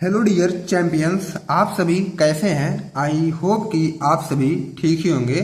Hello dear champions, आप सभी कैसे हैं। आई होप कि आप सभी ठीक ही होंगे।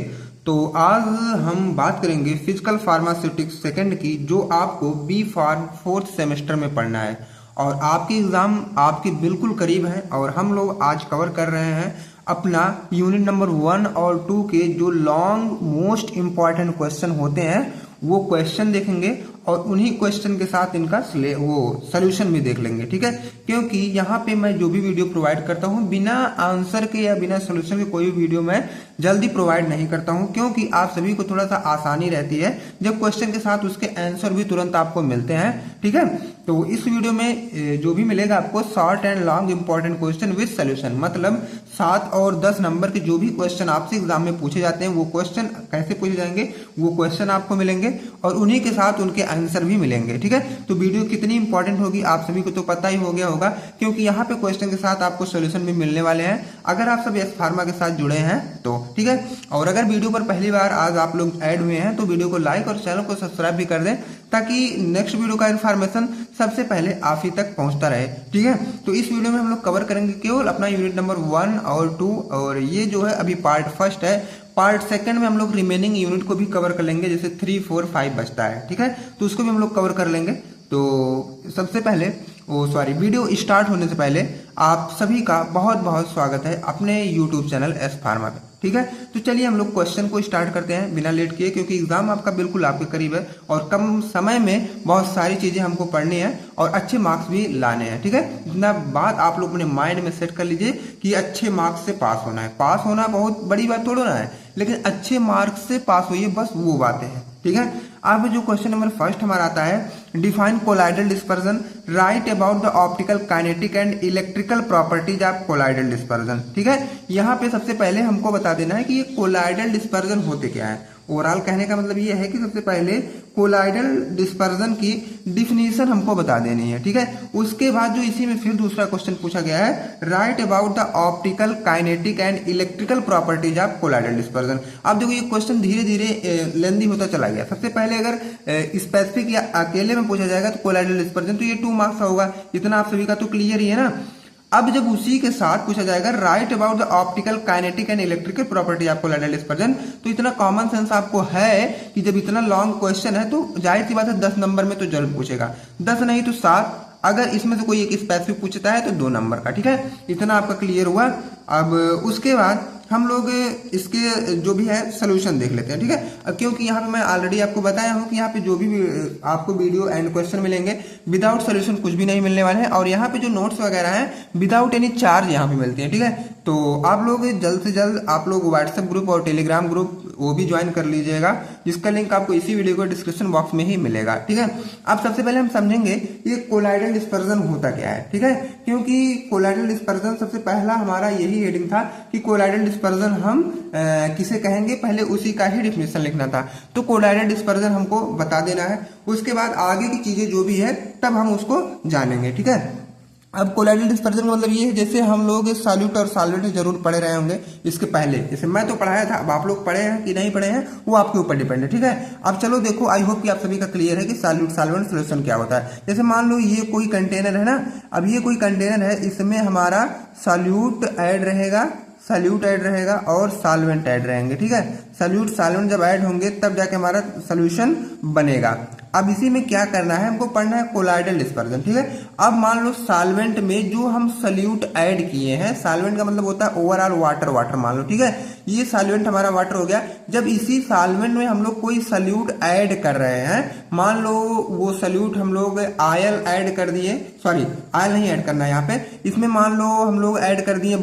तो आज हम बात करेंगे फिजिकल फार्मास्यूटिक्स सेकंड की, जो आपको बी फार्म फोर्थ सेमेस्टर में पढ़ना है और आपकी एग्ज़ाम आपके बिल्कुल करीब है। और हम लोग आज कवर कर रहे हैं अपना यूनिट नंबर 1 और 2 के जो लॉन्ग मोस्ट इम्पॉर्टेंट क्वेश्चन होते हैं वो क्वेश्चन देखेंगे और उन्हीं क्वेश्चन के साथ इनका वो सोल्यूशन भी देख लेंगे। ठीक है, क्योंकि यहाँ पे मैं जो भी वीडियो प्रोवाइड करता हूँ बिना आंसर के या बिना सोल्यूशन के कोई भी वीडियो मैं जल्दी प्रोवाइड नहीं करता हूँ, क्योंकि आप सभी को थोड़ा सा आसानी रहती है जब क्वेश्चन के साथ उसके आंसर भी तुरंत आपको मिलते हैं। ठीक है, तो इस वीडियो में जो भी मिलेगा आपको short and long important question with solution, मतलब 7 और 10 नंबर के जो भी क्वेश्चन आपसे एग्जाम में पूछे जाते हैं वो क्वेश्चन कैसे पूछे जाएंगे वो क्वेश्चन आपको मिलेंगे और उन्हीं के साथ उनके आंसर भी मिलेंगे। ठीक है, तो वीडियो कितनी इंपॉर्टेंट होगी आप सभी को तो पता ही हो गया होगा, क्योंकि यहाँ पे क्वेश्चन के साथ आपको सोल्यूशन भी मिलने वाले हैं अगर आप सब एस फार्मा के साथ जुड़े हैं तो। ठीक है, और अगर वीडियो पर पहली बार आज आप लोग ऐड हुए हैं तो वीडियो को लाइक और चैनल को सब्सक्राइब भी कर दें ताकि नेक्स्ट वीडियो का इन्फॉर्मेशन सबसे पहले आप ही तक पहुंचता रहे। ठीक है, तो इस वीडियो में हम लोग कवर करेंगे केवल अपना यूनिट नंबर 1 और 2, और ये जो है अभी पार्ट फर्स्ट है। पार्ट सेकंड में हम लोग रिमेनिंग यूनिट को भी कवर कर लेंगे, जैसे 3, 4, 5 बचता है। ठीक है, तो उसको भी हम लोग कवर कर लेंगे। तो सबसे पहले वीडियो स्टार्ट होने से पहले आप सभी का बहुत बहुत स्वागत है अपने यूट्यूब चैनल एस फार्मा पे। ठीक है, तो चलिए हम लोग क्वेश्चन को स्टार्ट करते हैं बिना लेट किए, क्योंकि एग्जाम आपका बिल्कुल आपके करीब है और कम समय में बहुत सारी चीजें हमको पढ़नी है और अच्छे मार्क्स भी लाने हैं। ठीक है, इतना बात आप लोग अपने माइंड में सेट कर लीजिए कि अच्छे मार्क्स से पास होना है। पास होना बहुत बड़ी बात थोड़ा ना है, लेकिन अच्छे मार्क्स से पास होइए, बस वो बातें हैं। ठीक है, अब जो क्वेश्चन नंबर फर्स्ट हमारा आता है, define colloidal dispersion, right about the optical kinetic and electrical properties of colloidal dispersion. ठीक है, यहाँ पे सबसे पहले हमको बता देना है कि ये कोलाइडल डिस्पर्जन होते क्या है। ओवरऑल कहने का मतलब ये है कि सबसे पहले कोलाइडल डिस्पर्जन की डिफिनीशन हमको बता देनी है। ठीक है, उसके बाद जो इसी में फिर दूसरा क्वेश्चन पूछा गया है, right about the optical kinetic and electrical properties of colloidal dispersion. अब देखो ये क्वेश्चन धीरे धीरे लेंदी होता चला गया। सबसे पहले अगर स्पेसिफिक या अकेले में पूछा जाएगा तो कोलाइडल डिस्पर्जन, तो ये 2 मार्क्स का होगा, इतना आप सभी का तो क्लियर ही है ना। अब जब उसी के साथ पूछा जाएगा right about the optical kinetic and electrical property of colloidal dispersion, तो इतना कॉमन सेंस आपको है कि जब इतना लॉन्ग क्वेश्चन है तो जाहिर सी बात है 10 नंबर में तो जरूर पूछेगा, 10 नहीं तो 7। अगर इसमें से कोई एक स्पेसिफिक पूछता है तो 2 नंबर का। ठीक है, इतना आपका क्लियर हुआ। अब उसके बाद हम लोग इसके जो भी है सोल्यूशन देख लेते हैं। ठीक है, क्योंकि यहाँ पे मैं ऑलरेडी आपको बताया हूँ कि यहाँ पे जो भी आपको वीडियो एंड क्वेश्चन मिलेंगे विदाउट सोल्यूशन कुछ भी नहीं मिलने वाले हैं, और यहाँ पे जो नोट्स वगैरह हैं विदाउट एनी चार्ज यहाँ पे मिलते हैं। ठीक है, तो आप लोग जल्द से जल्द आप लोग व्हाट्सएप ग्रुप और टेलीग्राम ग्रुप वो भी ज्वाइन कर लीजिएगा, जिसका लिंक आपको इसी वीडियो को डिस्क्रिप्शन बॉक्स में ही मिलेगा। ठीक है, अब सबसे पहले हम समझेंगे ये कोलाइडल डिस्पर्जन होता क्या है। ठीक है, क्योंकि कोलाइडल डिस्पर्जन सबसे पहला हमारा यही हेडिंग था कि कोलाइडल डिस्पर्जन हम किसे कहेंगे, पहले उसी का ही डिफिनेशन लिखना था। तो कोलाइडल डिस्पर्जन हमको बता देना है, उसके बाद आगे की चीजें जो भी है तब हम उसको जानेंगे। ठीक है, अब कोलाइडल डिस्पर्जन का मतलब ये है, जैसे हम लोग सॉल्यूट और सॉल्वेंट जरूर पढ़े रहे होंगे इसके पहले, जैसे मैं तो पढ़ाया था, अब आप लोग पढ़े हैं कि नहीं पढ़े हैं वो आपके ऊपर डिपेंड है। ठीक है, अब चलो देखो, आई होप कि आप सभी का क्लियर है कि सॉल्यूट सॉल्वेंट सोल्यूशन क्या होता है। जैसे मान लो ये कोई कंटेनर है ना, अब ये कोई कंटेनर है, इसमें हमारा सॉल्यूट ऐड रहेगा और सॉल्वेंट ऐड रहेंगे। ठीक है, सॉल्यूट सॉल्वेंट जब ऐड होंगे तब जाके हमारा सोल्यूशन बनेगा। अब इसी में क्या करना है, हमको पढ़ना है कोलाइडल डिस्पर्जन। ठीक है, अब मान लो सॉल्वेंट में जो हम सॉल्यूट ऐड किए हैं, सॉल्वेंट का मतलब होता है ओवरऑल वाटर मान लो। ठीक है, ये सॉल्वेंट हमारा वाटर हो गया। जब इसी सॉल्वेंट में हम लोग कोई सॉल्यूट ऐड कर रहे हैं, मान लो वो सॉल्यूट हम लोग आयल ऐड कर दिए, सॉरी आयल नहीं ऐड करना है यहाँ पे, इसमें मान लो हम लोग ऐड कर दिए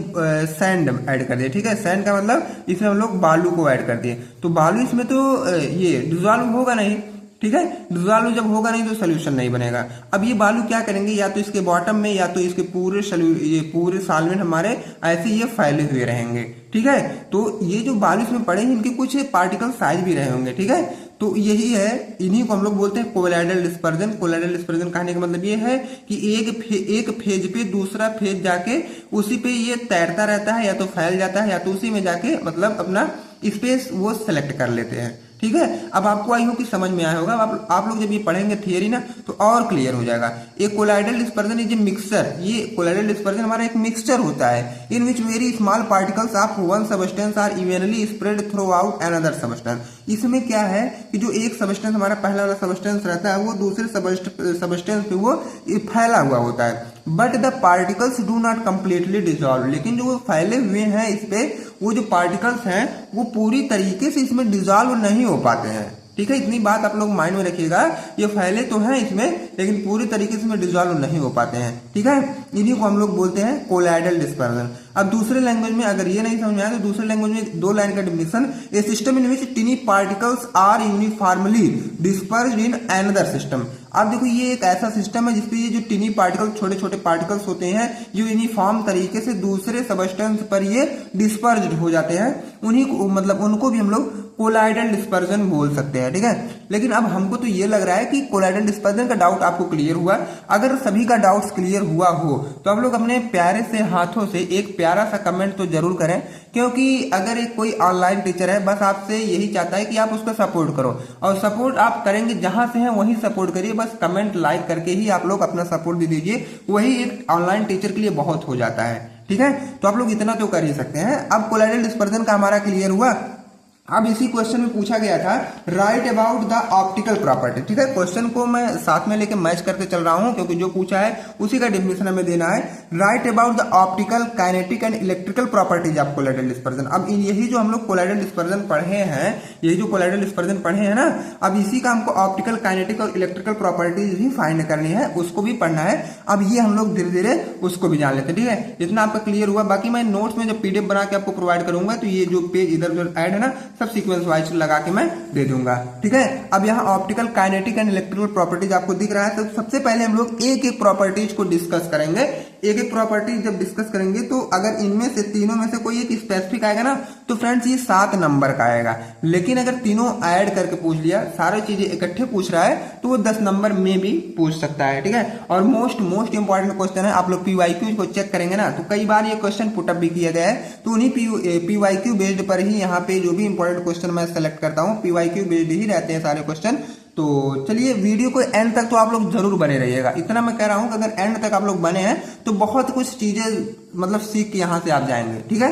सैंड ऐड कर दिए। ठीक है, सैंड का मतलब इसमें हम लोग बालू को ऐड कर दिए, तो बालू इसमें तो ये डिसॉल्व होगा नहीं। ठीक है, डिसॉल्व जब होगा नहीं तो सोल्यूशन नहीं बनेगा। अब ये बालू क्या करेंगे, या तो इसके बॉटम में या तो इसके पूरे सॉल्वेंट हमारे ऐसे ये फैले हुए रहेंगे। ठीक है, तो ये जो बालू इसमें पड़े हैं इनके कुछ पार्टिकल साइज भी रहे होंगे। ठीक है, तो यही है, इन्हीं को हम लोग बोलते हैं कोलाइडल डिस्पर्जन। कोलाइडल डिस्पर्जन कहने का मतलब ये है कि एक फेज पे दूसरा फेज जाके उसी पे ये तैरता रहता है, या तो फैल जाता है या तो उसी में जाके मतलब अपना स्पेस वो सेलेक्ट कर लेते हैं। ठीक है। अब आपको आई हो कि समझ में आया होगा। आप लोग जब ये पढ़ेंगे थियरी ना तो और क्लियर हो जाएगा। एक colloidal dispersion is a mixture, ये कोलाइडल डिस्पर्जन हमारा एक मिक्सचर होता है in which very small particles of one substance are evenly spread throughout another substance. इसमें क्या है कि जो एक सबस्टेंस हमारा पहला वाला सबस्टेंस रहता है वो दूसरे सबस्टेंस पे वो फैला हुआ होता है। But the particles do not completely dissolve, लेकिन जो वो फैले हुए हैं इस पे वो जो पार्टिकल्स हैं वो पूरी तरीके से इसमें डिजॉल्व नहीं हो पाते हैं। ठीक है, इतनी बात आप लोग माइंड में रखिएगा। ये फैले तो हैं इसमें लेकिन पूरी तरीके से इसमें डिजॉल्व नहीं हो पाते हैं। ठीक है, इन्हीं को हम लोग बोलते हैं कोलाइडल डिस्पर्जन। अब दूसरे लैंग्वेज में अगर ये नहीं समझ में आया तो दूसरे लैंग्वेज में 2 लाइन का definition, a system in which tiny particles are uniformly dispersed in another system. अब देखो ये एक ऐसा सिस्टम है जिसपे ये जो टिनी पार्टिकल छोटे छोटे पार्टिकल्स होते हैं जो यूनिफॉर्म तरीके से दूसरे सबस्टेंस पर ये डिस्पर्स्ड हो जाते हैं, उन्हीं को मतलब उनको भी हम लोग कोलाइडल डिस्पर्जन बोल सकते हैं। ठीक है, लेकिन अब हमको तो ये लग रहा है कि कोलाइडल डिस्पर्जन का डाउट आपको क्लियर हुआ। अगर सभी का डाउट्स क्लियर हुआ हो तो आप लोग अपने प्यारे से हाथों से एक प्यारा सा कमेंट तो जरूर करें, क्योंकि अगर एक कोई ऑनलाइन टीचर है बस आपसे यही चाहता है कि आप उसको सपोर्ट करो, और सपोर्ट आप करेंगे जहां से हैं वहीं सपोर्ट करिए। बस कमेंट लाइक करके ही आप लोग अपना सपोर्ट दे दीजिए, वही एक ऑनलाइन टीचर के लिए बहुत हो जाता है। ठीक है, तो आप लोग इतना तो कर ही सकते हैं। अब कोलाइडल डिस्पर्जन का हमारा क्लियर हुआ। अब इसी क्वेश्चन में पूछा गया था right about the optical property. ठीक है, क्वेश्चन को मैं साथ में लेके मैच करके चल रहा हूं क्योंकि जो पूछा है उसी का डेफिनेशन हमें देना है। Right about the optical kinetic and electrical properties of colloidal dispersion. अब यही जो हम लोग कोलाइडल डिस्पर्जन पढ़े हैं, यही जो कोलाइडल डिस्पर्जन पढ़े हैं ना, अब इसी का हमको ऑप्टिकल काइनेटिक और इलेक्ट्रिकल प्रॉपर्टीज भी फाइंड करनी है, उसको भी पढ़ना है। अब ये हम लोग धीरे धीरे उसको भी जान लेते हैं। ठीक है, इतना आपका क्लियर हुआ। बाकी मैं नोट्स में जब पीडीएफ बना के आपको प्रोवाइड करूंगा तो ये जो पेज इधर उधर ऐड है ना सब सीक्वेंस वाइज लगा के मैं दे दूंगा। ठीक है, अब यहाँ optical kinetic and electrical properties आपको दिख रहा है, तो सबसे पहले हम लोग एक एक प्रॉपर्टीज को डिस्कस करेंगे। एक एक प्रॉपर्टीज जब डिस्कस करेंगे तो अगर इनमें से तीनों में से कोई एक स्पेसिफिक आएगा ना तो फ्रेंड्स ये 7 नंबर का आएगा। लेकिन अगर तीनों ऐड करके पूछ लिया, सारी चीजें इकट्ठे पूछ रहा है तो वो 10 नंबर में भी पूछ सकता है। ठीक है, और मोस्ट इंपॉर्टेंट क्वेश्चन है। आप लोग पीवाईक्यू को चेक करेंगे ना तो कई बार ये क्वेश्चन पुटअप भी किया गया है, तो उन्हीं पीवाईक्यू बेस्ड पर ही यहाँ पे जो भी इंपॉर्टेंट क्वेश्चन मैं सेलेक्ट करता हूँ पीवाईक्यू बेस्ड ही रहते हैं सारे क्वेश्चन। तो चलिए वीडियो को एंड तक तो आप लोग जरूर बने रहिएगा। इतना मैं कह रहा हूं कि अगर एंड तक आप लोग बने हैं तो बहुत कुछ चीजें मतलब सीख के यहां से आप जाएंगे। ठीक है,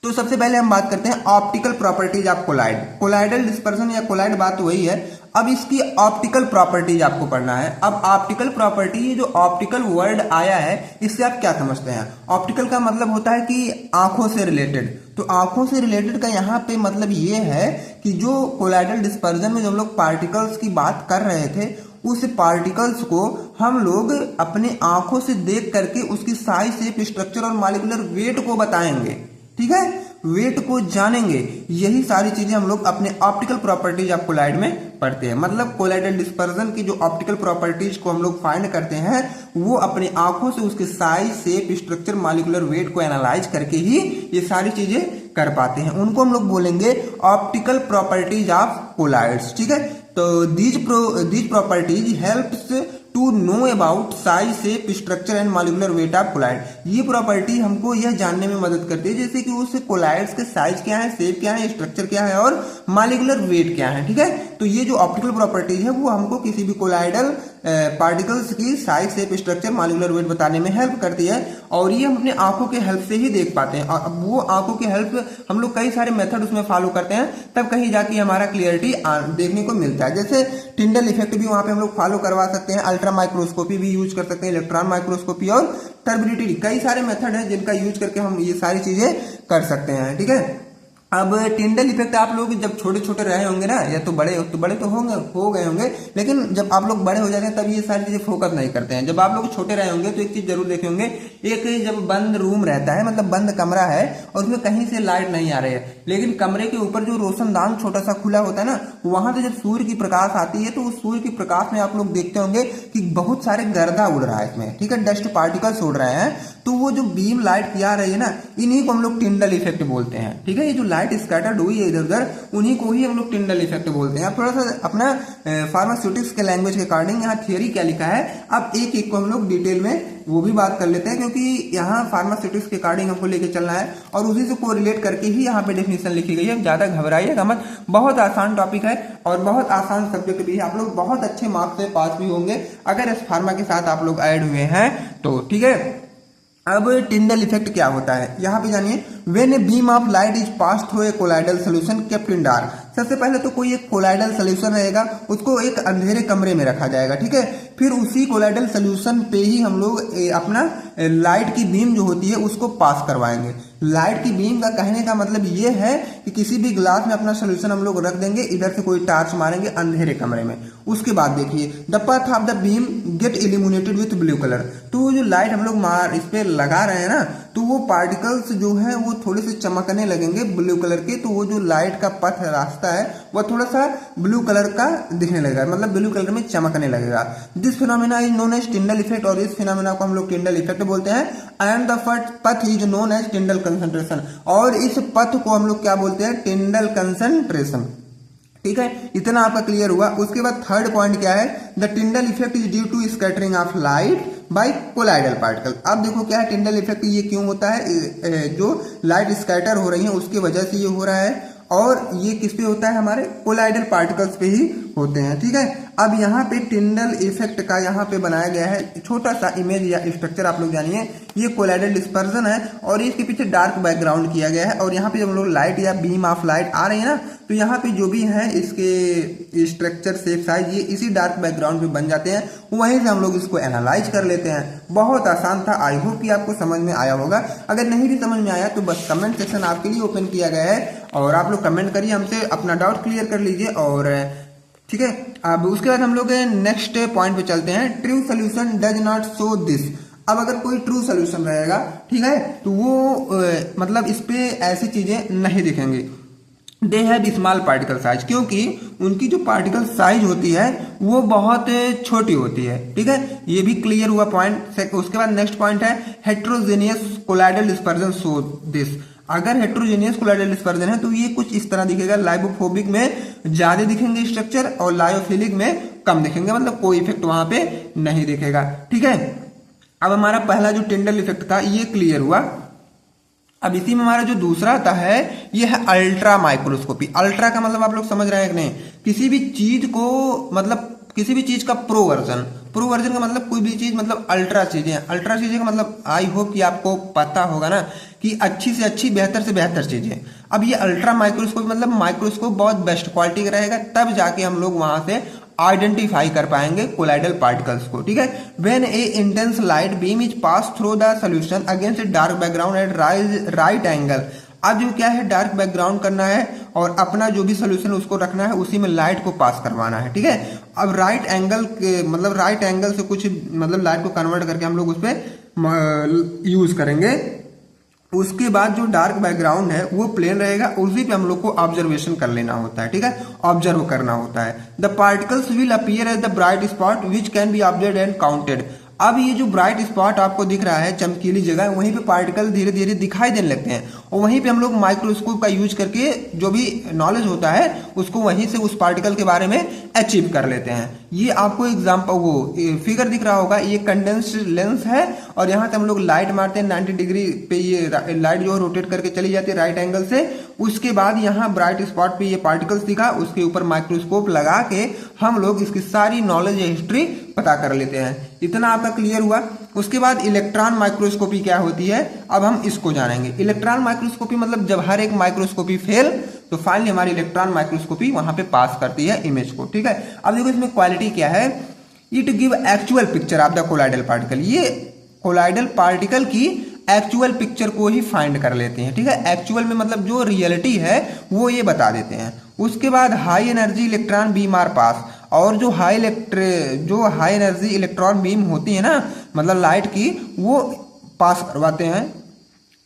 तो सबसे पहले हम बात करते हैं optical properties of colloid. Colloidal dispersion या कोलाइड बात तो वही है। अब इसकी ऑप्टिकल प्रॉपर्टीज आपको पढ़ना है। अब ऑप्टिकल प्रॉपर्टी, जो ऑप्टिकल वर्ड आया है इससे आप क्या समझते हैं? ऑप्टिकल का मतलब होता है कि आंखों से रिलेटेड। तो आंखों से रिलेटेड का यहाँ पे मतलब ये है कि जो कोलाइडल डिस्पर्जन में जो हम लोग पार्टिकल्स की बात कर रहे थे उस पार्टिकल्स को हम लोग अपने आंखों से देख करके उसकी साइज, शेप, स्ट्रक्चर और मॉलिक्यूलर वेट को बताएंगे। ठीक है, वेट को जानेंगे। यही सारी चीजें हम लोग अपने ऑप्टिकल प्रॉपर्टीज ऑफ कोलाइड में पढ़ते हैं। मतलब कोलाइडल डिस्पर्जन की जो ऑप्टिकल प्रॉपर्टीज को हम लोग फाइंड करते हैं वो अपने आंखों से उसके size, shape, structure, molecular weight को एनालाइज करके ही ये सारी चीजें कर पाते हैं। उनको हम लोग बोलेंगे ऑप्टिकल प्रॉपर्टीज ऑफ कोलाइड्स। ठीक है, तो these properties helps to know about size, shape, structure and molecular weight of colloid. ये प्रॉपर्टी हमको यह जानने में मदद करती है जैसे कि उस कोलाइड्स के साइज क्या है, शेप क्या है, स्ट्रक्चर क्या है और मॉलिक्यूलर वेट क्या है। ठीक है, तो ये जो ऑप्टिकल प्रॉपर्टीज है वो हमको किसी भी कोलाइडल पार्टिकल्स की size, shape, structure, molecular weight बताने में हेल्प करती है, और ये हम अपने आंखों के हेल्प से ही देख पाते हैं। और अब वो आंखों के हेल्प हम लोग कई सारे मेथड उसमें फॉलो करते हैं, तब कहीं जाके हमारा क्लियरिटी देखने को मिलता है। जैसे टिंडल इफेक्ट भी वहां पे हम लोग फॉलो करवा सकते हैं, अल्ट्रा माइक्रोस्कोपी भी यूज कर सकते हैं, इलेक्ट्रॉन माइक्रोस्कोपी और टर्बिडिटी, कई सारे मेथड हैं जिनका यूज करके हम ये सारी चीजें कर सकते हैं। ठीक है, अब टिंडल इफेक्ट आप लोग जब छोटे छोटे रहे होंगे ना, या तो बड़े तो हो गए होंगे, लेकिन जब आप लोग बड़े हो जाते हैं तब ये सारी चीजें फोकस नहीं करते हैं। जब आप लोग छोटे रहे होंगे तो एक चीज जरूर देखे होंगे, एक जब बंद रूम रहता है, मतलब बंद कमरा है और उसमें कहीं से लाइट नहीं आ रही है, लेकिन कमरे के ऊपर जो रोशनदान छोटा सा खुला होता है ना, वहां से जब सूर्य की प्रकाश आती है तो उस सूर्य की प्रकाश में आप लोग देखते होंगे कि बहुत सारे गर्दा उड़ रहा है इसमें। ठीक है, डस्ट पार्टिकल्स उड़ रहे हैं, तो वो जो बीम लाइट की आ रही है ना, इन्हीं को हम लोग टिंडल इफेक्ट बोलते हैं। ठीक है, ये जो लाइट स्कैटर्ड हुई है इधर उधर, उन्हीं को ही हम लोग टिंडल इफेक्ट बोलते हैं। अब थोड़ा सा अपना फार्मास्यूटिक्स के लैंग्वेज के अकॉर्डिंग यहाँ थियरी क्या लिखा है, अब एक एक को हम लोग डिटेल में वो भी बात कर लेते हैं, क्योंकि यहाँ फार्मास्यूटिक्स के अकॉर्डिंग हमको लेके चलना है और उसी से कोरिलेट करके ही यहाँ पे डेफिनेशन लिखी गई है। ज्यादा घबराइएगा मत, बहुत आसान टॉपिक है और बहुत आसान सब्जेक्ट भी है। आप लोग बहुत अच्छे मार्क्स से पास भी होंगे अगर इस फार्मा के साथ आप लोग ऐड हुए हैं तो, ठीक है। अब टिंडल इफेक्ट क्या होता है यहाँ पे जानिए। When a beam of light is pass through a colloidal solution kept in dark, सबसे पहले तो कोई एक कोलाइडल सॉल्यूशन रहेगा, उसको एक अंधेरे कमरे में रखा जाएगा, ठीक है। फिर उसी कोलाइडल सॉल्यूशन पे ही हम लोग अपना लाइट की बीम जो होती है उसको पास करवाएंगे। लाइट की बीम का कहने का मतलब ये है कि किसी भी ग्लास में अपना सोल्यूशन हम लोग रख देंगे, इधर से कोई टार्च मारेंगे अंधेरे कमरे में। उसके बाद देखिए the path of the beam get illuminated with blue colour, तो जो लाइट हम लोग इस पे लगा रहे हैं ना, तो वो पार्टिकल्स जो है वो थोड़े से चमकने लगेंगे ब्लू कलर के, तो वो जो लाइट का पथ रास्ता है वो थोड़ा सा ब्लू कलर का दिखने लगेगा, मतलब ब्लू कलर में चमकने लगेगा। This phenomena is known as Tyndall effect, और इस फिनोमेना को हम लोग टिंडल इफेक्ट बोलते हैं। And the path is known as Tyndall concentration, और इस पथ को हम लोग क्या बोलते हैं, टिंडल कंसंट्रेशन, ठीक है। इतना आपका क्लियर हुआ। उसके बाद थर्ड पॉइंट क्या है, the Tyndall effect is due to scattering of light by colloidal particle. अब देखो क्या है टिंडल इफेक्ट, ये क्यों होता है, जो लाइट स्कैटर हो रही है उसकी वजह से ये हो रहा है, और ये किस पे होता है, हमारे कोलाइडल पार्टिकल्स पे ही होते हैं, ठीक है। अब यहाँ पे टिंडल इफेक्ट का यहाँ पे बनाया गया है छोटा सा इमेज या स्ट्रक्चर, आप लोग जानिए। ये कोलाइडल डिस्पर्जन है और इसके पीछे डार्क बैकग्राउंड किया गया है, और यहाँ पे जब हम लोग लाइट या बीम ऑफ लाइट आ रही है ना, तो यहाँ पे जो भी है इसके स्ट्रक्चर शेप साइज ये इसी डार्क बैकग्राउंड पे बन जाते हैं, वहीं से हम लोग इसको एनालाइज कर लेते हैं। बहुत आसान था, आई होप कि आपको समझ में आया होगा। अगर नहीं भी समझ में आया तो बस कमेंट सेक्शन आपके लिए ओपन किया गया है, और आप लोग कमेंट करिए, हमसे अपना डाउट क्लियर कर लीजिए, और ठीक है। अब उसके बाद हम लोग नेक्स्ट पॉइंट पे चलते हैं। True solution does not show this. अब अगर कोई ट्रू सोल्यूशन रहेगा, ठीक है, तो वो मतलब इस पे ऐसी चीजें नहीं दिखेंगी। They have small particle size, क्योंकि उनकी जो पार्टिकल साइज होती है वो बहुत छोटी होती है, ठीक है। ये भी क्लियर हुआ पॉइंट। उसके बाद नेक्स्ट पॉइंट है heterogeneous colloidal dispersion show this. अगर हेट्रोजेनियस कोलाइडल डिस्पर्जन है तो ये कुछ इस तरह दिखेगा, लाइबोफोबिक में ज्यादा दिखेंगे स्ट्रक्चर और लायोफिलिक में कम दिखेंगे, मतलब कोई इफेक्ट वहां पे नहीं दिखेगा, ठीक है। अब हमारा पहला जो टिंडल इफेक्ट था ये क्लियर हुआ। अब इसी में हमारा जो दूसरा आता है ये है अल्ट्रा माइक्रोस्कोपी। अल्ट्रा का मतलब आप लोग समझ रहे हैं कि नहीं, किसी भी चीज को मतलब किसी भी चीज का प्रो वर्जन का मतलब कोई भी चीज मतलब अल्ट्रा चीजें। अल्ट्रा चीजें का मतलब आई होप कि आपको पता होगा ना कि अच्छी से अच्छी बेहतर से बेहतर चीजें। अब ये अल्ट्रा माइक्रोस्कोप मतलब माइक्रोस्कोप बहुत बेस्ट क्वालिटी का रहेगा, तब जाके हम लोग वहां से आइडेंटिफाई कर पाएंगे कोलाइडल पार्टिकल्स को, ठीक है। When a intense light beam is pass through the solution against dark background at right angle. अब जो क्या है, डार्क बैकग्राउंड करना है और अपना जो भी सोल्यूशन उसको रखना है, उसी में लाइट को पास करवाना है, ठीक है। अब राइट एंगल के मतलब राइट एंगल से कुछ मतलब लाइट को कन्वर्ट करके हम लोग उस पर यूज करेंगे। उसके बाद जो डार्क बैकग्राउंड है वो प्लेन रहेगा, उसी पे हम लोग को ऑब्जर्वेशन कर लेना होता है, ठीक है, ऑब्जर्व करना होता है। The particles will appear as the bright spot which can be observed and counted. अब ये जो ब्राइट स्पॉट आपको दिख रहा है, चमकीली जगह, वहीं पे पार्टिकल धीरे धीरे दिखाई देने लगते हैं, और वहीं पे हम लोग माइक्रोस्कोप का यूज करके जो भी नॉलेज होता है उसको वहीं से उस पार्टिकल के बारे में अचीव कर लेते हैं। ये आपको एग्जाम्पल वो फिगर दिख रहा होगा, ये कंडेंस्ड लेंस है, और यहाँ से हम लोग लाइट मारते हैं 90 डिग्री पे, ये लाइट जो रोटेट करके चली जाती है राइट एंगल से। उसके बाद यहाँ ब्राइट स्पॉट पे ये पार्टिकल्स दिखा, उसके ऊपर माइक्रोस्कोप लगा के हम लोग इसकी सारी नॉलेज या हिस्ट्री पता कर लेते हैं। इतना आपका क्लियर हुआ। उसके बाद इलेक्ट्रॉन माइक्रोस्कोपी क्या होती है, अब हम इसको जानेंगे। इलेक्ट्रॉन माइक्रोस्कोपी मतलब जब हर एक माइक्रोस्कोपी फेल तो फाइनली हमारी इलेक्ट्रॉन माइक्रोस्कोपी वहां पे पास करती है इमेज को, ठीक है। अब देखो इसमें क्वालिटी क्या है, it give actual picture of the colloidal particle. ये कोलाइडल पार्टिकल की एक्चुअल पिक्चर को ही फाइंड कर लेते हैं, ठीक है। एक्चुअल में मतलब जो रियलिटी है वो ये बता देते हैं। उसके बाद high energy electron beam are pass, और जो हाई एनर्जी इलेक्ट्रॉन बीम होती है ना, मतलब लाइट की, वो पास करवाते हैं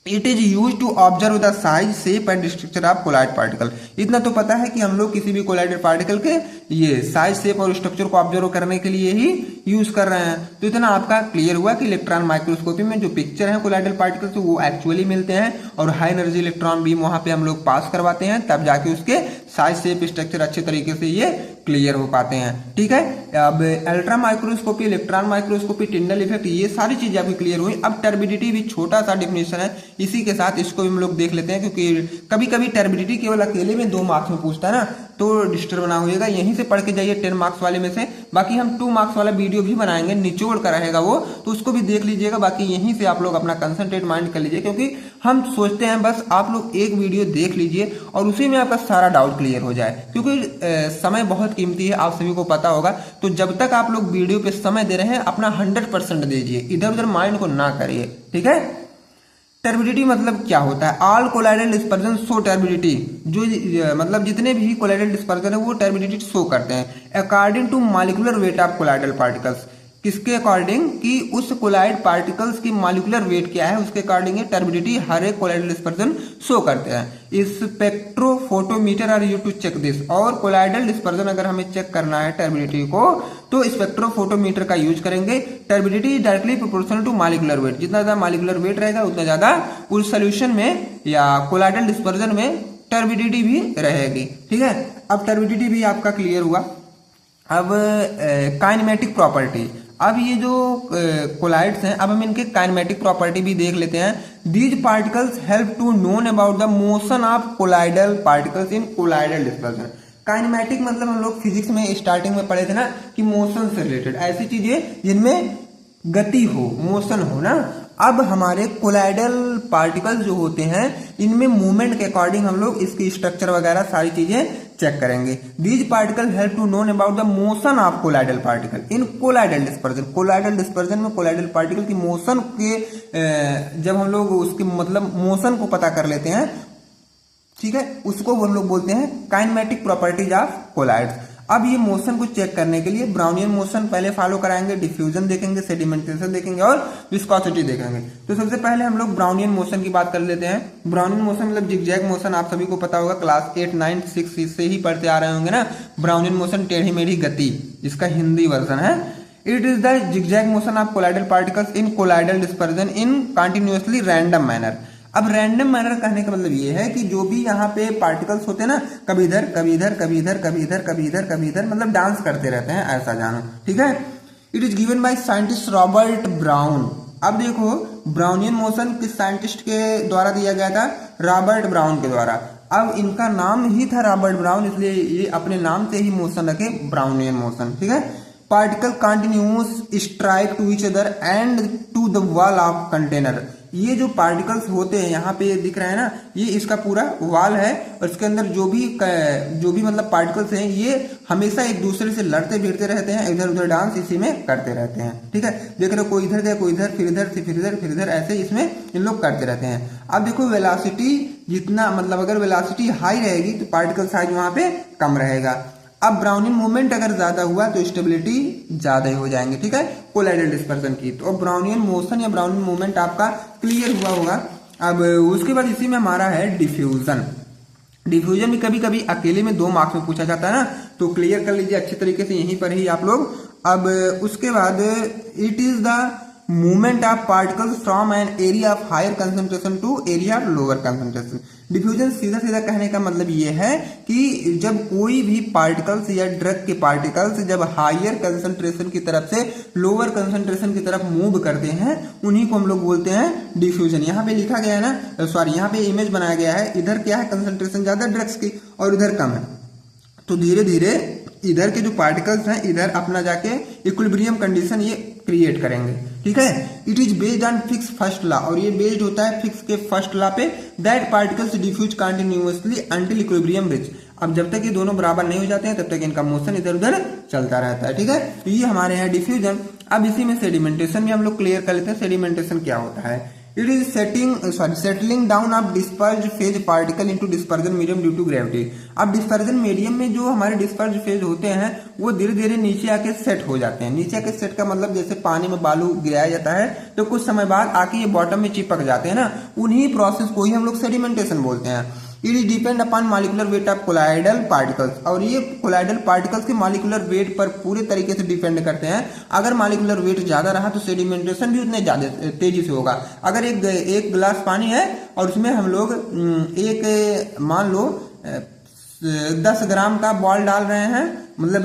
it is use to observe the size shape and structure of colloid particle. इतना तो पता है कि हम लोग किसी भी कोलाइडेड पार्टिकल के ये साइज शेप और स्ट्रक्चर को ऑब्जर्व करने के लिए ही यूज कर रहे हैं। तो इतना आपका क्लियर हुआ कि इलेक्ट्रॉन माइक्रोस्कोपी में जो पिक्चर है कोलाइडल पार्टिकल से वो एक्चुअली मिलते हैं और हाई एनर्जी इलेक्ट्रॉन बीम वहां पे हम लोग पास करवाते हैं, तब जाके उसके साइज शेप स्ट्रक्चर अच्छे तरीके से ये क्लियर हो पाते हैं। ठीक है, अब ultra microscopy, electron microscopy, Tyndall effect, ये सारी चीजें आपकी क्लियर हुई। अब टर्बिडिटी भी छोटा सा डिफिनेशन है, इसी के साथ इसको भी हम लोग देख लेते हैं, क्योंकि कभी कभी टर्बिडिटी केवल अकेले में 2 मार्क्स में पूछता है ना, तो डिस्टर्ब ना होइएगा, यहीं से पढ़ के जाइए 10 मार्क्स वाले में से। बाकी हम 2 मार्क्स वाला वीडियो भी बनाएंगे, निचोड़ कर रहेगा वो, तो उसको भी देख लीजिएगा। बाकी यहीं से आप लोग अपना कंसंट्रेट माइंड कर लीजिए, क्योंकि हम सोचते हैं बस आप लोग एक वीडियो देख लीजिए और उसी में आपका सारा डाउट क्लियर हो जाए, क्योंकि समय बहुत कीमती है, आप सभी को पता होगा। तो जब तक आप लोग वीडियो पे समय दे रहे हैं अपना 100% दीजिए, इधर उधर माइंड को ना करिए। ठीक है, टर्बिडिटी मतलब क्या होता है? All colloidal dispersion show turbidity, जो मतलब जितने भी कोलाइडल डिस्पर्जन है वो टर्बिडिटी शो करते हैं according to molecular weight of colloidal particles. किसके अकॉर्डिंग? कि उस कोलाइड पार्टिकल्स की मॉलिक्यूलर वेट क्या है उसके अकॉर्डिंग टर्बिडिटी हर एक कोलाइडल डिस्पर्जन शो करते हैं। Spectrophotometer are used to check this. और कोलाइडल डिस्पर्जन अगर हमें चेक करना है टर्बिडिटी को तो स्पेक्ट्रोफोटोमीटर का यूज करेंगे। Turbidity directly proportional to molecular weight, जितना ज्यादा मॉलिक्यूलर वेट रहेगा उतना ज्यादा उस सोल्यूशन में या कोलाइडल डिस्पर्जन में टर्बिडिटी भी रहेगी। ठीक है, अब टर्बिडिटी भी आपका क्लियर हुआ। अब काइनेमेटिक प्रॉपर्टी, अब ये जो कोलाइड्स हैं अब हम इनके काइनेमेटिक प्रॉपर्टी भी देख लेते हैं। These particles help to known about the motion of colloidal particles in colloidal dispersion. Kinematic मतलब हम लोग फिजिक्स में स्टार्टिंग में पढ़े थे ना कि मोशन से रिलेटेड ऐसी चीजें जिनमें गति हो, मोशन हो ना। अब हमारे कोलाइडल पार्टिकल्स जो होते हैं इनमें मूवमेंट के अकॉर्डिंग हम लोग इसकी स्ट्रक्चर वगैरह सारी चीजें चेक करेंगे। These particle help to known about the motion of colloidal particle in colloidal dispersion. Colloidal dispersion में कोलाइडल पार्टिकल की मोशन के जब हम लोग उसके मतलब मोशन को पता कर लेते हैं, ठीक है, उसको हम लोग बोलते हैं काइनेमेटिक प्रॉपर्टीज ऑफ कोलाइड्स। अब ये मोशन को चेक करने के लिए ब्राउनियन मोशन पहले फॉलो कराएंगे, डिफ्यूजन देखेंगे, सेडिमेंटेशन देखेंगे और विस्कोसिटी देखेंगे। तो सबसे पहले हम लोग ब्राउनियन मोशन की बात कर लेते हैं। ब्राउनियन मोशन मतलब जिगजैग मोशन, आप सभी को पता होगा, क्लास 8, 9, 6 से ही पढ़ते आ रहे होंगे ना। ब्राउनियन मोशन टेढ़ी मेढ़ी गति, इसका हिंदी वर्जन है। It is the zigzag motion of colloidal particles in colloidal dispersion in continuously random manner. अब रैंडम मैनर कहने का मतलब ये है कि जो भी यहाँ पे पार्टिकल्स होते हैं ना, कभी इधर कभी इधर कभी इधर कभी इधर कभी इधर कभी इधर, मतलब डांस करते रहते हैं, ऐसा जानो। ठीक है, it is given by scientist Robert brown. अब देखो ब्राउनियन मोशन किस साइंटिस्ट के द्वारा दिया गया था? रॉबर्ट ब्राउन के द्वारा। अब इनका नाम ही था रॉबर्ट ब्राउन, इसलिए ये अपने नाम से ही मोशन रखे ब्राउनियन मोशन। ठीक है, particle continuous strike to each other and to the wall of container. ये जो पार्टिकल्स होते हैं यहाँ पे दिख रहा है ना, ये इसका पूरा वॉल है और इसके अंदर जो भी मतलब पार्टिकल्स हैं ये हमेशा एक दूसरे से लड़ते भिड़ते रहते हैं, इधर उधर डांस इसी में करते रहते हैं। ठीक है, देख रहे हो, कोई इधर गया, कोई इधर, फिर इधर से फिर इधर फिर इधर, ऐसे इसमें इन लोग करते रहते हैं। अब देखो वेलोसिटी जितना मतलब अगर वेलोसिटी हाई रहेगी तो पार्टिकल साइज वहां पे कम रहेगा। अब ब्राउनियन मूवमेंट अगर ज्यादा हुआ तो स्टेबिलिटी ज्यादा ही हो जाएंगे। ठीक है, कोलाइडल डिस्पर्जन की। तो ब्राउनियन मोशन या ब्राउनियन मूवमेंट आपका क्लियर हुआ होगा। अब उसके बाद इसी में हमारा है डिफ्यूजन। डिफ्यूजन भी कभी कभी अकेले में 2 मार्क्स में पूछा जाता है ना, तो क्लियर कर लीजिए अच्छी तरीके से यहीं पर ही आप लोग। अब उसके बाद it is the movement of particles from an area of higher concentration to area of lower concentration. Diffusion सीधा सीधा कहने का मतलब ये है कि जब कोई भी पार्टिकल्स या ड्रग के पार्टिकल्स जब हायर कंसंट्रेशन की तरफ से लोअर कंसंट्रेशन की तरफ मूव करते हैं उन्हीं को हम लोग बोलते हैं डिफ्यूजन। यहाँ पे लिखा गया है ना, सॉरी यहाँ पे इमेज बनाया गया है, इधर क्या है कंसंट्रेशन ज्यादा ड्रग्स की और इधर कम है, तो धीरे धीरे इधर के जो पार्टिकल्स हैं इधर अपना जाके इक्विलिब्रियम कंडीशन ये क्रिएट करेंगे। ठीक है, it is based on Fick's first law, और ये बेस्ड होता है फिक्स के फर्स्ट लॉ पे, that particles diffuse continuously until equilibrium reach. अब जब तक ये दोनों बराबर नहीं हो जाते हैं तब तक इनका मोशन इधर उधर चलता रहता है। ठीक है, तो ये हमारे यहाँ डिफ्यूजन। अब इसी में सेडिमेंटेशन भी हम लोग क्लियर कर लेते हैं। सेडिमेंटेशन क्या होता है? It is settling down of disperse phase particle into dispersion medium due to gravity. अब डिस्पर्जन मीडियम में जो हमारे डिस्पर्ज फेज होते हैं वो धीरे धीरे नीचे आके सेट हो जाते हैं। नीचे आके सेट का मतलब जैसे पानी में बालू गिराया जाता है तो कुछ समय बाद आके ये बॉटम में चिपक जाते हैं ना, उन्हीं प्रोसेस को ही हम लोग सेडिमेंटेशन बोलते हैं। It is depend upon molecular weight of colloidal particles, और ये कोलाइडल पार्टिकल्स के मॉलिक्यूलर वेट पर पूरे तरीके से डिपेंड करते हैं। अगर मॉलिक्यूलर वेट ज्यादा रहा तो सेडिमेंटेशन भी उतने ज्यादा तेजी से होगा। अगर एक गिलास पानी है और उसमें हम लोग एक मान लो 10 ग्राम का बॉल डाल रहे हैं, मतलब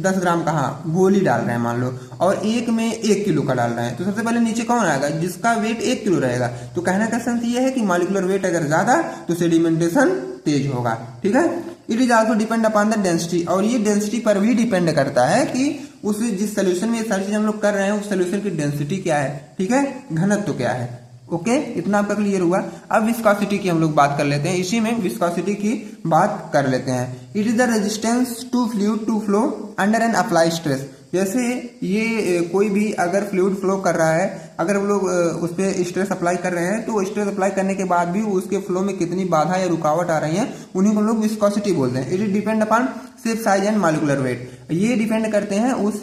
10 ग्राम का हाँ गोली डाल रहे हैं मान लो, और एक में 1 किलो का डाल रहे हैं, तो सबसे पहले नीचे कौन आएगा? जिसका वेट 1 किलो रहेगा। तो कहने का सेंस ये है कि मॉलिक्यूलर वेट अगर ज्यादा तो सेडिमेंटेशन तेज होगा। ठीक है। It is also depend upon the density, और ये डेंसिटी पर भी डिपेंड करता है कि उस जिस सोल्यूशन में ये सारी चीज हम लोग कर रहे हैं उस सोल्यूशन की डेंसिटी क्या है। ठीक है, घनत्व क्या है। ओके, इतना आपका क्लियर हुआ। अब विस्कोसिटी की हम लोग बात कर लेते हैं, इसी में विस्कोसिटी की बात कर लेते हैं। It is the resistance to fluid to flow under an apply stress. जैसे ये कोई भी अगर फ्लूइड फ्लो कर रहा है, अगर हम लोग उस पर स्ट्रेस अप्लाई कर रहे हैं तो स्ट्रेस अप्लाई करने के बाद भी उसके फ्लो में कितनी बाधा या रुकावट आ रही है उन्हीं को हम लोग विस्कोसिटी बोलते हैं। It is depend upon shape size and molecular weight. ये डिपेंड करते हैं उस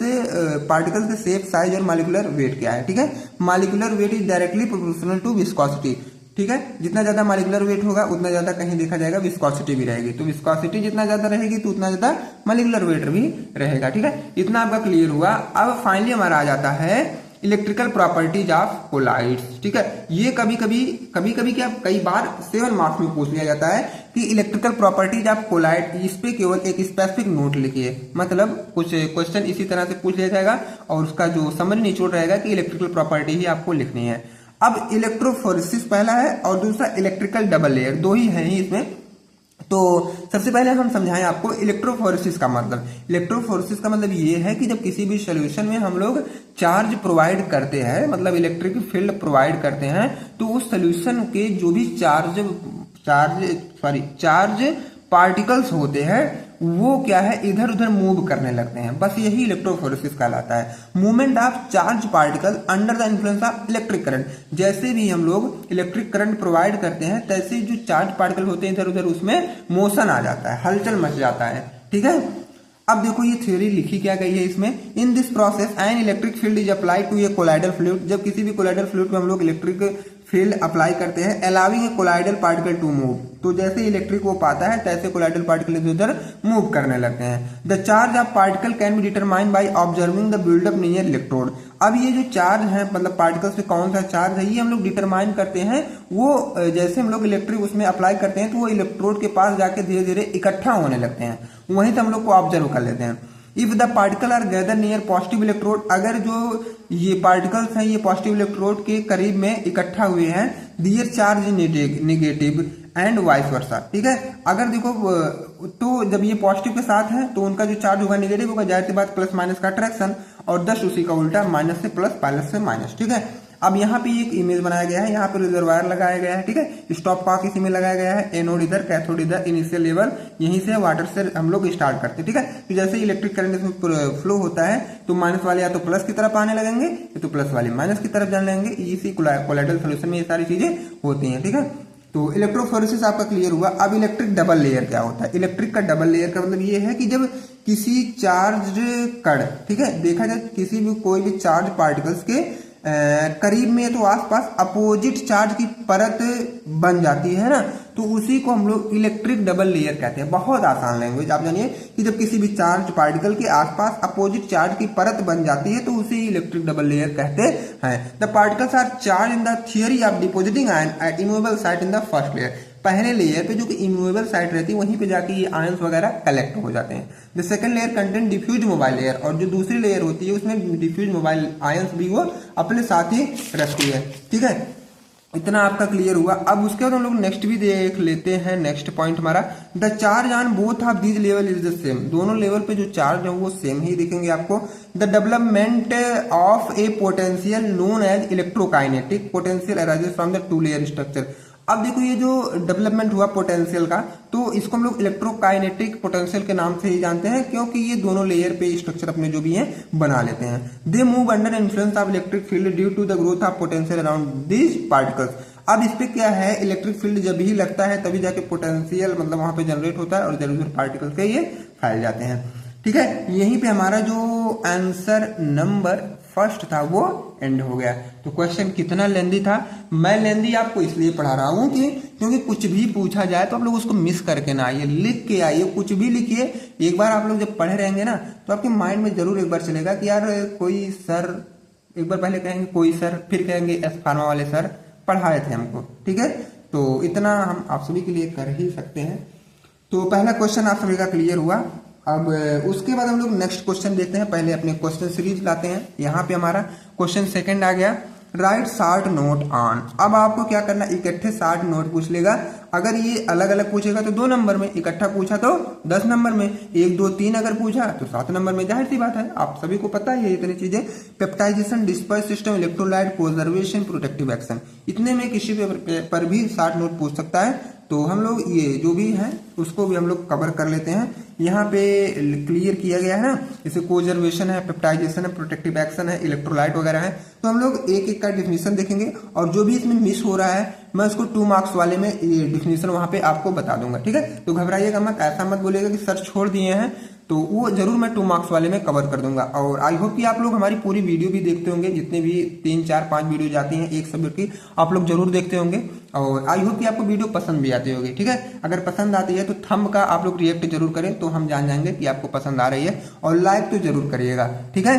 पार्टिकल के शेप साइज और मॉलिक्यूलर वेट क्या है। ठीक है, molecular weight is directly proportional to viscosity. ठीक है, जितना ज्यादा मॉलिक्यूलर वेट होगा उतना ज्यादा कहीं देखा जाएगा विस्कोसिटी भी रहेगी, तो विस्कोसिटी जितना ज्यादा रहेगी तो उतना ज्यादा मॉलिक्यूलर वेट भी रहेगा। ठीक है, इतना आपका क्लियर हुआ। अब फाइनली हमारा आ जाता है इलेक्ट्रिकल प्रॉपर्टीज ऑफ कोलाइड्स। ठीक है, ये कभी कभी क्या कई बार 7 मार्क्स में पूछ लिया जाता है कि इलेक्ट्रिकल प्रॉपर्टीज ऑफ कोलाइड, इस पे केवल एक स्पेसिफिक नोट लिखिए। मतलब कुछ क्वेश्चन इसी तरह से पूछ लिया जाएगा और उसका जो समरी निचोड़ रहेगा कि इलेक्ट्रिकल प्रॉपर्टी ही आपको लिखनी है। अब इलेक्ट्रोफोरेसिस पहला है और दूसरा इलेक्ट्रिकल डबल लेयर, दो ही है ही इसमें। तो सबसे पहले हम समझाएं आपको इलेक्ट्रोफोरेसिस का मतलब। इलेक्ट्रोफोरेसिस का मतलब ये है कि जब किसी भी सॉल्यूशन में हम लोग चार्ज प्रोवाइड करते हैं, मतलब इलेक्ट्रिक फील्ड प्रोवाइड करते हैं, तो उस सॉल्यूशन के जो भी चार्ज पार्टिकल्स होते हैं वो क्या है, इधर उधर मूव करने लगते हैं। बस यही इलेक्ट्रोफोरेसिस कहलाता है। Movement of charge particle under the influence of electric current. जैसे भी हम लोग इलेक्ट्रिक करंट प्रोवाइड करते हैं तैसे जो चार्ज पार्टिकल होते हैं इधर उधर उसमें मोशन आ जाता है, हलचल मच जाता है। ठीक है, अब देखो ये थ्योरी लिखी क्या गई है इसमें। In this process an electric field is apply to a colloidal fluid. जब किसी भी कोलाइडल फ्लूइड में हम लोग इलेक्ट्रिक फील्ड अप्लाई करते हैं, allowing a colloidal particle to move, तो जैसे इलेक्ट्रिक वो पाता है तैसे कोलाइडल पार्टिकल इधर उधर मूव करने लगते हैं। The charge of particle can be determined by observing the buildup near electrode. अब ये जो चार्ज है, मतलब पार्टिकल्स पे कौन सा चार्ज है, ये हम लोग डिटरमाइन करते हैं। वो जैसे हम लोग इलेक्ट्रिक उसमें अप्लाई करते हैं तो वो इलेक्ट्रोड के पास जाके धीरे धीरे इकट्ठा होने लगते हैं, वहीं से हम लोग को ऑब्जर्व कर लेते हैं। If the particle are gather near positive electrode, अगर जो ये पार्टिकल्स हैं ये पॉजिटिव इलेक्ट्रोड के करीब में इकट्ठा हुए हैं, their charge negative and vice versa. ठीक है, अगर देखो तो जब ये पॉजिटिव के साथ है तो उनका जो चार्ज होगा नेगेटिव होगा, जाहिर सी बात प्लस माइनस का अट्रैक्शन, और 10 उसी का उल्टा, माइनस से प्लस, प्लस से माइनस। ठीक है, अब यहाँ पे एक इमेज बनाया गया है, यहाँ पे रिजर्वायर लगाया गया है। ठीक है, स्टॉप कॉक इसी में लगाया गया है, एनोड इधर, कैथोड इधर, इनिशियल लेवल यहीं से वाटर से हम लोग स्टार्ट करते हैं। ठीक है, तो जैसे इलेक्ट्रिक करंट इसमें फ्लो होता है तो माइनस वाले या तो प्लस की तरफ आने लगेंगे या तो प्लस वाले माइनस की तरफ जाने लगेंगे। इसी कोलाइडल सॉल्यूशन में ये सारी चीजें होती हैं। ठीक है, तो इलेक्ट्रोफोरेसिस आपका क्लियर हुआ। अब इलेक्ट्रिक डबल लेयर क्या होता है? इलेक्ट्रिक का डबल लेयर का मतलब ये है कि जब किसी चार्ज कण, ठीक है, देखा जाए किसी भी कोई भी चार्ज पार्टिकल्स के करीब में तो आसपास अपोजिट चार्ज की परत बन जाती है ना, तो उसी को हम लोग इलेक्ट्रिक डबल लेयर कहते हैं। बहुत आसान लैंग्वेज, आप जानिए कि जब किसी भी चार्ज पार्टिकल के आसपास अपोजिट चार्ज की परत बन जाती है तो उसे इलेक्ट्रिक डबल लेयर कहते हैं। The particles are charge in the theory of depositing ion at immovable site in the first layer. पहले लेयर पे जो कि इमूवेबल साइट रहती है वहीं पे जाके ये आयंस वगैरह कलेक्ट हो जाते हैं। The second layer content diffuse mobile layer, और जो दूसरी लेयर होती है उसमें डिफ्यूज मोबाइल आयंस भी वो अपने साथ ही रखती है। ठीक है, इतना आपका क्लियर हुआ। अब उसके बाद हम लोग नेक्स्ट भी देख लेते हैं। नेक्स्ट पॉइंट हमारा, the charge on both of these level is the same. दोनों लेवल पे जो चार्ज है वो सेम ही दिखेंगे आपको। The development of a potential known as electrokinetic potential arises from the two layer structure. अब देखो ये जो डेवलपमेंट हुआ पोटेंशियल का, तो इसको हम लोग इलेक्ट्रोकाइनेटिक पोटेंशियल के नाम से ही जानते हैं, क्योंकि ये दोनों लेयर पे स्ट्रक्चर अपने जो भी हैं बना लेते हैं। They move under influence of electric field due to the growth of potential around this particles. अब इस पे क्या है, इलेक्ट्रिक फील्ड जब ही लगता है तभी जाके पोटेंशियल मतलब वहां पे जनरेट होता है और इधर उधर पार्टिकल से ये फैल जाते हैं। ठीक है, यहीं पे हमारा जो आंसर नंबर फर्स्ट था वो एंड हो गया। तो क्वेश्चन कितना लेंदी था, मैं लेंदी आपको इसलिए पढ़ा रहा हूं कि क्योंकि कुछ भी पूछा जाए तो आप लोग उसको मिस करके ना आइए, लिख के आइए, कुछ भी लिखिए। एक बार आप लोग जब पढ़े रहेंगे ना तो आपके माइंड में जरूर एक बार चलेगा कि यार कोई सर, एक बार पहले कहेंगे कोई सर, फिर कहेंगे एस फार्मा वाले सर पढ़ाए थे हमको। ठीक है, तो इतना हम आप सभी के लिए कर ही सकते हैं। तो पहला क्वेश्चन आप सभी का क्लियर हुआ। अब उसके बाद हम लोग नेक्स्ट क्वेश्चन देखते हैं। पहले अपने क्वेश्चन सीरीज लाते हैं। यहाँ पे हमारा क्वेश्चन सेकंड आ गया, राइट शॉर्ट नोट ऑन। अब आपको क्या करना, इकट्ठे 60 नोट पूछ लेगा। अगर ये अलग अलग पूछेगा तो 2 नंबर में, इकट्ठा पूछा तो 10 नंबर में, 1 2 3 अगर पूछा तो 7 नंबर में। जाहिर सी बात है, आप सभी को पता है इतनी चीजें। Peptization, disperse system, electrolyte, conservation, protective action, इतने में किसी पर भी 60 नोट पूछ सकता है। तो हम लोग ये जो भी है उसको भी हम लोग कवर कर लेते हैं। यहाँ पे क्लियर किया गया है ना, जैसे कोजर्वेशन है, पेप्टाइजेशन है, प्रोटेक्टिव एक्शन है, इलेक्ट्रोलाइट वगैरह है। तो हम लोग एक एक का डिफिनेशन देखेंगे और जो भी इसमें मिस हो रहा है मैं उसको 2 मार्क्स वाले में ये डिफिनेशन वहां पे आपको बता दूंगा। ठीक है, तो घबराइएगा मत, ऐसा मत बोलिएगा कि सर छोड़ दिए हैं, तो वो जरूर मैं 2 मार्क्स वाले में कवर कर दूंगा। और आई होप कि आप लोग हमारी पूरी वीडियो भी देखते होंगे, जितने भी 3 4 5 वीडियो जाती हैं एक सब्जेक्ट की, आप लोग जरूर देखते होंगे। और आई होप कि आपको वीडियो पसंद भी आती होगी। ठीक है, अगर पसंद आती है तो थंब का आप लोग रिएक्ट जरूर करें, तो हम जान जाएंगे कि आपको पसंद आ रही है, और लाइक तो जरूर करिएगा। ठीक है,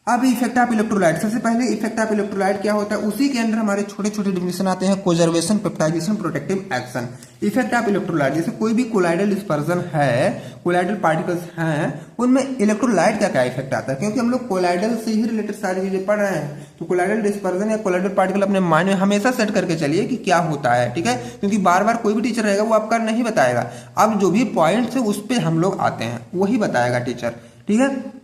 अब इफेक्ट ऑफ इलेक्ट्रोलाइट। सबसे पहले इफेक्ट ऑफ इलेक्ट्रोलाइट क्या होता है, उसी के अंदर हमारे छोटे छोटे डिफिनेशन आते हैं, coacervation, peptization, protective action. Effect of electrolyte, जैसे कोई भी कोलाइडल डिस्पर्जन है, कोलाइडल पार्टिकल्स हैं, उनमें इलेक्ट्रोलाइट का क्या इफेक्ट आता है, क्योंकि हम लोग कोलाइडल से ही रिलेटेड सारी चीजें पढ़ रहे हैं। तो कोलाइडल डिस्पर्जन या कोलाइडल पार्टिकल अपने माइंड में हमेशा सेट करके चलिए कि क्या होता है। ठीक है, क्योंकि बार बार कोई भी टीचर रहेगा वो आपका नहीं बताएगा। अब जो भी पॉइंट्स है उस पर हम लोग आते हैं, वही बताएगा टीचर। ठीक है,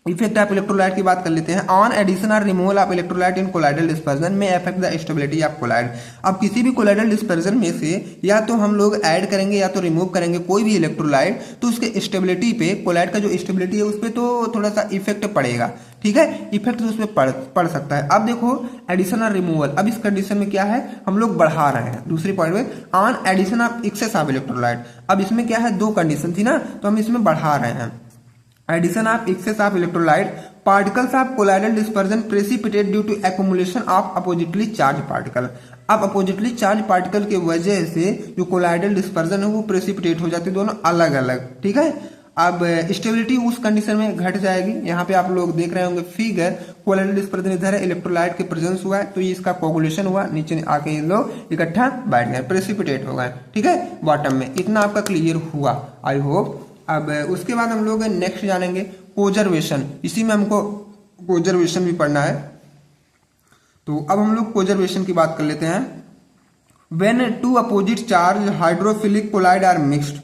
इफेक्ट ऑफ इलेक्ट्रोलाइट की बात कर लेते हैं। ऑन एडिशन और removal of electrolyte in colloidal dispersion में affect the stability of colloid. अब किसी भी कोलाइडल डिस्पर्जन में से या तो हम लोग ऐड करेंगे या तो रिमूव करेंगे कोई भी इलेक्ट्रोलाइट, तो उसके स्टेबिलिटी पे, कोलाइड का जो स्टेबिलिटी है उस पर तो थोड़ा सा इफेक्ट पड़ेगा। ठीक है, इफेक्ट तो उस पर पड़ सकता है। अब देखो एडिशन और रिमूवल, अब इस कंडीशन में क्या है, हम लोग बढ़ा रहे हैं। दूसरी पॉइंट में on addition of excess of electrolyte, अब इसमें क्या है, 2 कंडीशन थी ना, तो हम इसमें बढ़ा रहे हैं। Addition of excess of electrolyte, particles of colloidal dispersion precipitate due to accumulation of oppositely charge particle. अब अपोजिटली चार्ज पार्टिकल की वजह से जो कोलाइडल डिस्पर्जन है वो प्रेसिपिटेट हो जाती है, दोनों अलग अलग। ठीक है, अब स्टेबिलिटी उस कंडीशन में घट जाएगी। यहाँ पे आप लोग देख रहे होंगे फिगर, कोलाइडल डिस्पर्जन इधर है, इलेक्ट्रोलाइट के प्रेजेंस हुआ है तो ये इसका कोगुलेशन हुआ, नीचे आके ये लोग इकट्ठा बैठ गए, प्रेसिपिटेट हो गए। ठीक है, बॉटम में। इतना आपका क्लियर हुआ आई होप। अब उसके बाद हम लोग नेक्स्ट जानेंगे कोजर्वेशन, इसी में हमको कोजर्वेशन भी पढ़ना है। तो अब हम लोग कोजर्वेशन की बात कर लेते हैं। When 2 opposite charge hydrophilic colloid are mixed,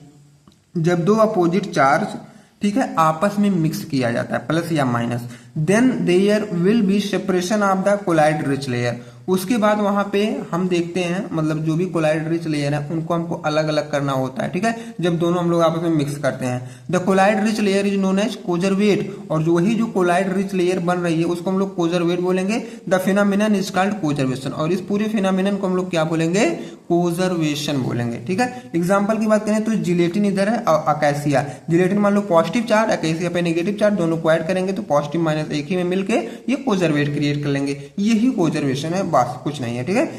जब 2 अपोजिट चार्ज, ठीक है, आपस में मिक्स किया जाता है, प्लस या minus, then there will be separation of the colloid rich layer. उसके बाद वहां पे हम देखते हैं, मतलब जो भी कोलाइड रिच लेयर है उनको हमको अलग अलग करना होता है। ठीक है, जब दोनों हम लोग आपस में मिक्स करते हैं। The colloid rich layer is known as coacervate, और जो वही जो कोलाइड रिच लेयर बन रही है उसको हम लोग कोजरवेट बोलेंगे। द फिनोमिनन इज कॉल्ड कोजर्वेशन, और इस पूरे फिनोमिनन को हम लोग क्या बोलेंगे, कोजर्वेशन बोलेंगे। ठीक है, एग्जाम्पल की बात करें तो जिलेटिन इधर है और अकैसिया, जिलेटिन मान लो पॉजिटिव चार्ज, अकैसिया पे नेगेटिव चार्ज, दोनों को ऐड करेंगे तो पॉजिटिव माइनस एक ही में मिलके ये कोजरवेट क्रिएट कर लेंगे। यही कोजर्वेशन है, बस कुछ नहीं है। ठीक है,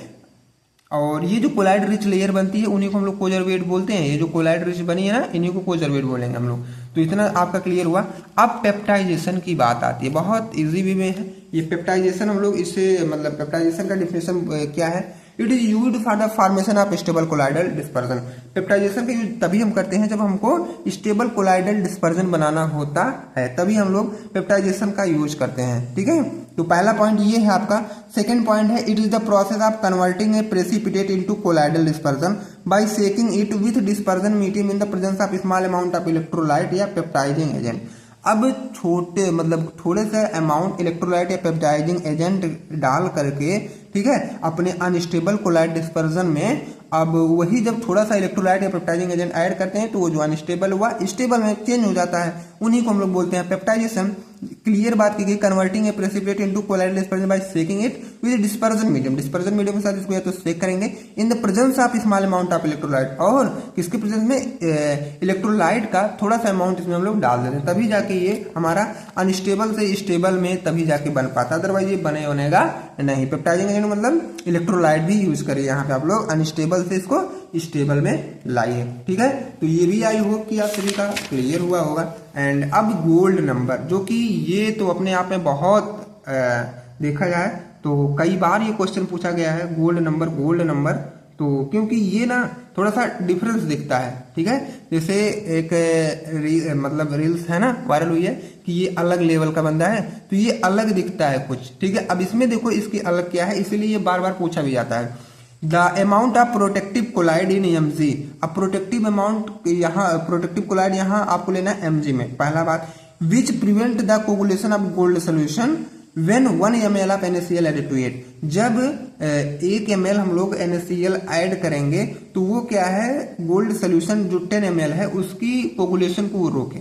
और ये जो कोलाइड रिच लेयर बनती है उन्हीं को हम लोग कोजरवेट बोलते हैं। ये जो कोलाइड रिच बनी है ना, इन्हीं को कोजरवेट बोलेंगे हम लोग। तो इतना आपका क्लियर हुआ। अब पेप्टाइजेशन की बात आती है, बहुत इजी वे में है ये पेप्टाइजेशन। हम लोग इससे मतलब पेप्टाइजेशन का डिफिनेशन क्या है, it is used for the formation of stable colloidal dispersion. Peptization का यूज तभी हम करते हैं जब हमको स्टेबल कोलाइडल डिस्पर्जन बनाना होता है, तभी हम लोग पेप्टाइजेशन का यूज करते हैं। ठीक है, तो पहला पॉइंट ये है आपका। सेकंड पॉइंट है, it is the process of converting a precipitate into colloidal dispersion by shaking it with dispersion medium in the presence of small amount of electrolyte या पेप्टाइजिंग एजेंट। अब छोटे मतलब थोड़े से अमाउंट इलेक्ट्रोलाइट या peptizing agent डाल करके, ठीक है, अपने अनस्टेबल कोलाइड डिस्पर्जन में। अब वही जब थोड़ा सा इलेक्ट्रोलाइट या पेप्टाइजिंग एजेंट ऐड करते हैं तो वो जो अनस्टेबल हुआ स्टेबल में चेंज हो जाता है, उन्हीं को हम लोग बोलते हैं पेप्टाइजेशन। क्लियर बात की गई, converting a precipitate into colloidal dispersion by shaking it with dispersion medium. Dispersion medium के साथ इसको या तो शेक करेंगे in the presence of small amount of electrolyte, और किसके प्रेजेंस में, इलेक्ट्रोलाइट का थोड़ा सा अमाउंट इसमें हम लोग डाल देते हैं, तभी जाके ये हमारा अनस्टेबल से स्टेबल में तभी जाके बन पाता, अदरवाइज ये बने बनेगा नहीं। पेप्टाइजिंग एजेंट मतलब इलेक्ट्रोलाइट भी यूज करिए यहाँ पे आप लोग, अनस्टेबल से इसको स्टेबल में लाइए, ठीक है। तो ये भी आई होप कि आप सभी का क्लियर हुआ होगा। एंड अब गोल्ड नंबर, जो कि ये तो अपने आप में बहुत देखा जाए तो कई बार ये क्वेश्चन पूछा गया है, गोल्ड नंबर, तो क्योंकि ये ना थोड़ा सा डिफरेंस दिखता है, ठीक है। जैसे एक मतलब रील्स है ना, वायरल हुई है कि ये अलग लेवल का बंदा है, तो ये अलग दिखता है कुछ, ठीक है। अब इसमें देखो इसकी अलग क्या है, इसीलिए ये बार बार पूछा भी जाता है। The amount of protective colloid in mg, अब प्रोटेक्टिव अमाउंट यहाँ, प्रोटेक्टिव कोलाइड यहाँ आपको लेना है mg में, पहला बात। Which prevent the coagulation of gold solution when 1 ml of NaCl added to it, जब 1 ml हम लोग NaCl ऐड करेंगे तो वो क्या है, गोल्ड सोल्यूशन जो 10 ml है उसकी कोगुलेशन को वो रोके,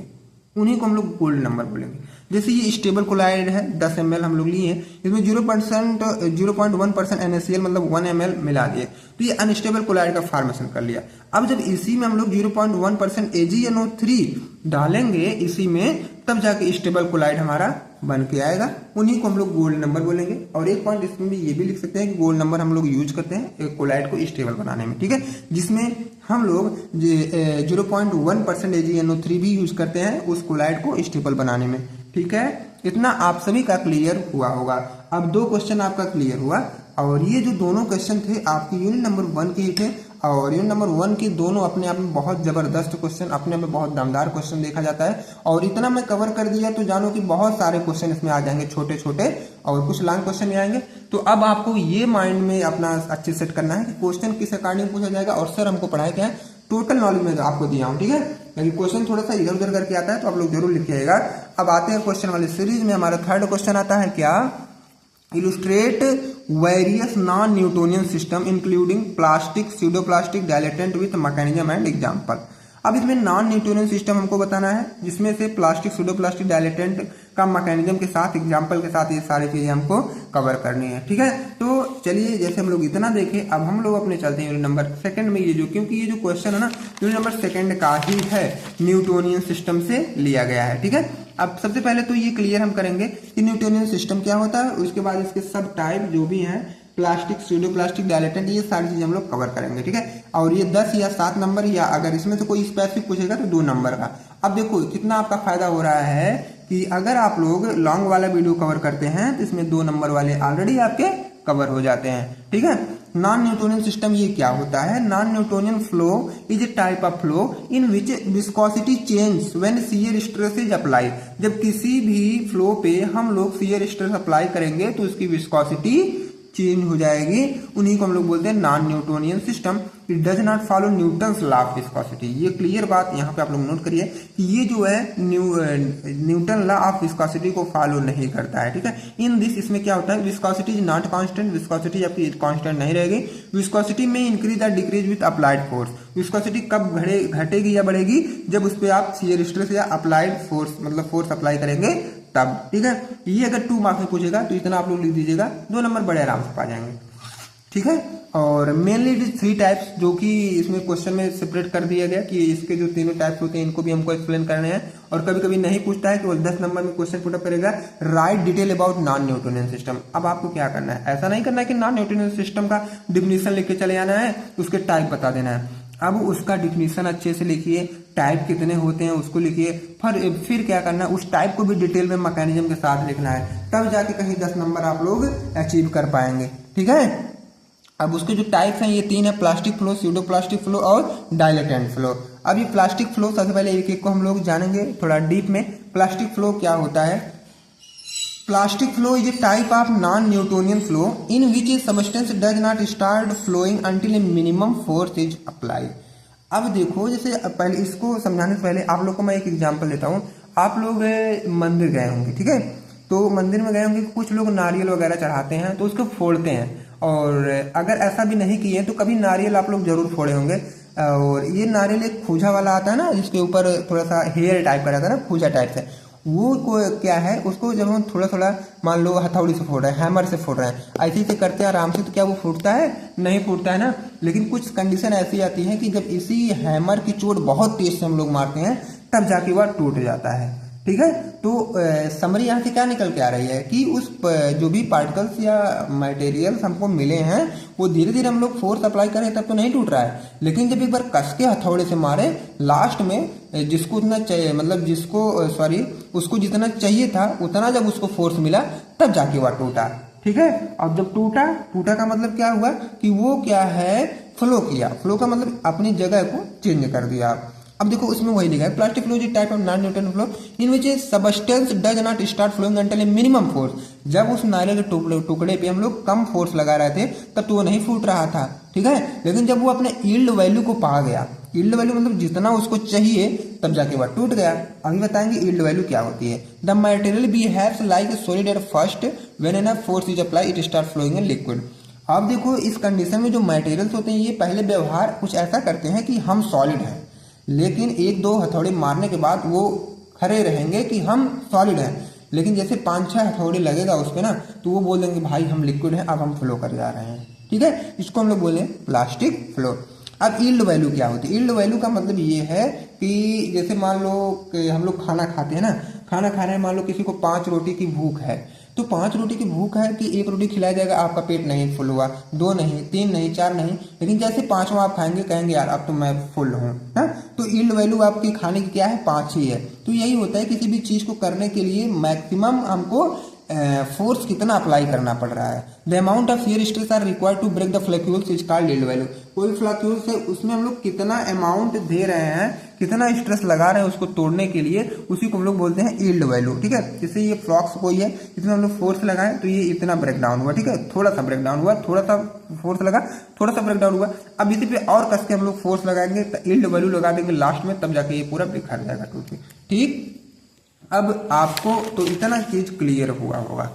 उन्हीं को हम लोग गोल्ड नंबर बोलेंगे। जैसे ये स्टेबल कोलाइड है 10 ml हम लोग लिए हैं, इसमें 0.1% NaCl मतलब 1 ml मिला दिए, तो ये अनस्टेबल कोलाइड का फॉर्मेशन कर लिया। अब जब इसी में हम लोग 0.1% AgNO3 डालेंगे इसी में, तब जाके स्टेबल कोलाइड हमारा बन के आएगा, उन्हीं को हम लोग गोल्ड नंबर बोलेंगे। और एक पॉइंट इसमें भी ये भी लिख सकते हैं कि गोल्ड नंबर हम लोग यूज करते हैं एक कोलाइड को स्टेबल बनाने में, ठीक है, जिसमें हम लोग 0.1% AgNO3 भी यूज करते हैं उस कोलाइड को स्टेबल बनाने में, ठीक है। इतना आप सभी का क्लियर हुआ होगा। अब 2 क्वेश्चन आपका क्लियर हुआ, और ये जो दोनों क्वेश्चन थे आपके यूनिट नंबर 1 के ही थे, और यूनिट नंबर 1 के दोनों अपने आप में बहुत जबरदस्त क्वेश्चन, अपने में बहुत दमदार क्वेश्चन देखा जाता है। और इतना मैं कवर कर दिया तो जानो कि बहुत सारे क्वेश्चन इसमें आ जाएंगे, छोटे छोटे, और कुछ लॉन्ग क्वेश्चन भी आएंगे। तो अब आपको ये माइंड में अपना अच्छे सेट करना है कि क्वेश्चन किस अकॉर्डिंग पूछा जाएगा, और सर हमको पढ़ाया क्या है, टोटल नॉलेज में आपको दिया हूँ, ठीक है। लेकिन क्वेश्चन थोड़ा सा इधर उधर करके आता है तो आप लोग जरूर लिख के आएगा। अब आते हैं क्वेश्चन वाले सीरीज में, हमारा 3rd क्वेश्चन आता है क्या, illustrate various non Newtonian system including plastic, pseudoplastic, dilatant with mechanism and example. अब इसमें नॉन न्यूटोनियन सिस्टम हमको बताना है, जिसमें से प्लास्टिक, स्यूडोप्लास्टिक, डायलेटेंट का मैकेनिज्म के साथ, एग्जांपल के साथ ये सारी चीजें हमको कवर करनी है, ठीक है। तो चलिए, जैसे हम लोग इतना देखे, अब हम लोग अपने चलते हैं यूनिट नंबर 2 में। ये जो, क्योंकि ये जो क्वेश्चन है ना यूनिट नंबर 2 का ही है, न्यूटोनियन सिस्टम से लिया गया है, ठीक है। अब सबसे पहले तो ये क्लियर हम करेंगे कि न्यूटोनियन सिस्टम क्या होता है, उसके बाद इसके सब टाइप जो भी हैं, प्लास्टिक, स्यूडोप्लास्टिक, डायलेटेंट, ये सारी चीजें हम लोग कवर करेंगे, ठीक है। और ये 10 या 7 नंबर, या अगर इसमें से कोई स्पेसिफिक पूछेगा तो 2 नंबर का। अब देखो कितना आपका फायदा हो रहा है कि अगर आप लोग लॉन्ग वाला वीडियो कवर करते हैं तो इसमें 2 नंबर वाले ऑलरेडी आपके कवर हो जाते हैं, ठीक है। नॉन न्यूटोनियन सिस्टम ये क्या होता है, non Newtonian flow is a type of flow in which viscosity change when shear stress is apply. जब किसी भी फ्लो पे हम लोग शियर स्ट्रेस अप्लाई करेंगे तो उसकी विस्कोसिटी चेंज हो जाएगी, उन्हीं को हम लोग बोलते हैं non Newtonian system. It does not follow Newton's law of viscosity. ये क्लियर बात यहाँ पे आप लोग नोट करिए कि ये जो है न्यूटन लॉ ऑफ विस्कोसिटी को फॉलो नहीं करता है, ठीक है। इन दिस, इसमें क्या होता है, viscosity is not constant, viscosity आपकी कांस्टेंट नहीं रहेगी। विस्कोसिटी में इंक्रीज और decrease with applied force. Viscosity कब घटेगी या बढ़ेगी, जब उस पर आप शियर स्ट्रेस या अप्लाइड फोर्स मतलब फोर्स अप्लाई करेंगे तब, ठीक है। ये अगर 2 मार्क्स में पूछेगा तो इतना आप लोग लिख दीजिएगा, 2 नंबर बड़े आराम से पा जाएंगे, ठीक है। और मेनली इट इज 3 टाइप्स, जो कि इसमें क्वेश्चन में सेपरेट कर दिया गया कि इसके जो तीनों टाइप्स होते हैं इनको भी हमको एक्सप्लेन करने हैं। और कभी कभी नहीं पूछता है कि 10 नंबर में क्वेश्चन पुटअप करेगा, right detail about non Newtonian system. अब आपको क्या करना है, ऐसा नहीं करना है कि नॉन न्यूटोनियन सिस्टम का डिफिनीशन लिख के चले जाना है, उसके टाइप बता देना है। अब उसका डिफिनीशन अच्छे से लिखिए, टाइप कितने होते हैं उसको लिखिए, फिर क्या करना है, उस टाइप को भी डिटेल में मैकेनिज्म के साथ लिखना है, तब जाके कहीं 10 नंबर आप लोग अचीव कर पाएंगे, ठीक है। अब उसके जो टाइप्स हैं ये 3 है, प्लास्टिक फ्लो, स्यूडोप्लास्टिक फ्लो और डायलेटेंट फ्लो। अब ये प्लास्टिक फ्लो सबसे पहले एक एक को हम लोग जानेंगे थोड़ा डीप में। प्लास्टिक फ्लो क्या होता है, plastic flow is a type of non Newtonian flow in which a substance does not start flowing until a minimum force is apply. अब देखो, जैसे पहले इसको समझाने से पहले आप लोग को मैं एक एग्जांपल देता हूँ। आप लोग मंदिर गए होंगे, ठीक है, तो मंदिर में गए होंगे, कुछ लोग नारियल वगैरह चढ़ाते हैं तो उसको फोड़ते हैं, और अगर ऐसा भी नहीं किए तो कभी नारियल आप लोग जरूर फोड़े होंगे। और ये नारियल एक खूजा वाला आता है ना, जिसके ऊपर थोड़ा सा हेयर टाइप का रहता है ना, खूजा टाइप से, वो को क्या है, उसको जब हम थोड़ा थोड़ा मान लो हथौड़ी से फोड़ रहे हैं, हैमर से फोड़ रहे हैं, ऐसे से करते हैं आराम से, तो क्या वो फूटता है? नहीं फूटता है ना। लेकिन कुछ कंडीशन ऐसी आती है कि जब इसी हैमर की चोट बहुत तेज से हम लोग मारते हैं तब जाके वह टूट जाता है। ठीक है, तो समरी यहाँ से क्या निकल के आ रही है कि उस जो भी पार्टिकल्स या मटेरियल्स हमको मिले हैं वो धीरे धीरे हम लोग फोर्स अप्लाई करें तब तो नहीं टूट रहा है, लेकिन जब एक बार कस के हथौड़े से मारे लास्ट में जिसको उतना चाहिए, मतलब जिसको सॉरी उसको जितना चाहिए था उतना जब उसको फोर्स मिला तब जाके वह टूटा। ठीक है, अब जब टूटा का मतलब क्या हुआ कि वो क्या है, फ्लो किया। फ्लो का मतलब अपनी जगह को चेंज कर दिया। अब देखो उसमें वही लिखा है, plastic flow is type of non Newton flow in which substance does not start flowing until a minimum force. जब उस नारियल के टुकड़े पे हम लोग कम फोर्स लगा रहे थे तब तो वो नहीं फूट रहा था। ठीक है, लेकिन जब वो अपने यील्ड वैल्यू को पा गया, यील्ड वैल्यू मतलब जितना उसको चाहिए, तब जाके वह टूट गया। अभी बताएंगे यील्ड वैल्यू क्या होती है। The material behaves like a solid at first when enough force is apply it start flowing in liquid. अब देखो इस कंडीशन में जो मटेरियल्स होते हैं ये पहले व्यवहार कुछ ऐसा करते हैं कि हम सॉलिड हैं, लेकिन एक दो हथौड़े मारने के बाद वो खड़े रहेंगे कि हम सॉलिड हैं। लेकिन जैसे 5-6 हथौड़े लगेगा उस पर ना, तो वो बोल देंगे भाई हम लिक्विड हैं, अब हम फ्लो कर जा रहे हैं। ठीक है, इसको हम लोग बोले प्लास्टिक फ्लो। अब यील्ड वैल्यू क्या होती है? यील्ड वैल्यू का मतलब ये है कि जैसे मान लो कि हम लोग खाना खाते हैं ना, खाना खा रहे हैं, मान लो किसी को 5 रोटी की भूख है, तो 5 रोटी की भूख है कि 1 रोटी खिलाया जाएगा, आपका पेट नहीं फुल हुआ, 2 नहीं, 3 नहीं, 4 नहीं, लेकिन जैसे 5वां आप खाएंगे कहेंगे यार अब तो मैं फुल हूँ ना। तो यील्ड वैल्यू आपकी खाने की क्या है? 5 ही है। तो यही होता है किसी भी चीज को करने के लिए मैक्सिमम हमको फोर्स कितना अप्लाई करना पड़ रहा है। The amount of shear stress are required to break the floccules is called yield value. कोई फ्लैक्यूल्स है उसमें हम लोग कितना अमाउंट दे रहे हैं, कितना स्ट्रेस लगा रहे हैं उसको तोड़ने के लिए, उसी को हम लोग बोलते हैं यील्ड वैल्यू। ठीक है, जैसे ये फ्लॉक्स कोई है, इसमें हम लोग फोर्स लगाए तो ये इतना ब्रेक डाउन हुआ। ठीक है, थोड़ा सा ब्रेक डाउन हुआ, थोड़ा सा फोर्स लगा, थोड़ा सा ब्रेक डाउन हुआ। अब इसी पे और कस के हम लोग फोर्स लगाएंगे तो यील्ड वैल्यू लगा देंगे लास्ट में, तब जाके ये पूरा बिखर जाएगा टूट के। ठीक, अब आपको तो इतना चीज क्लियर हुआ होगा।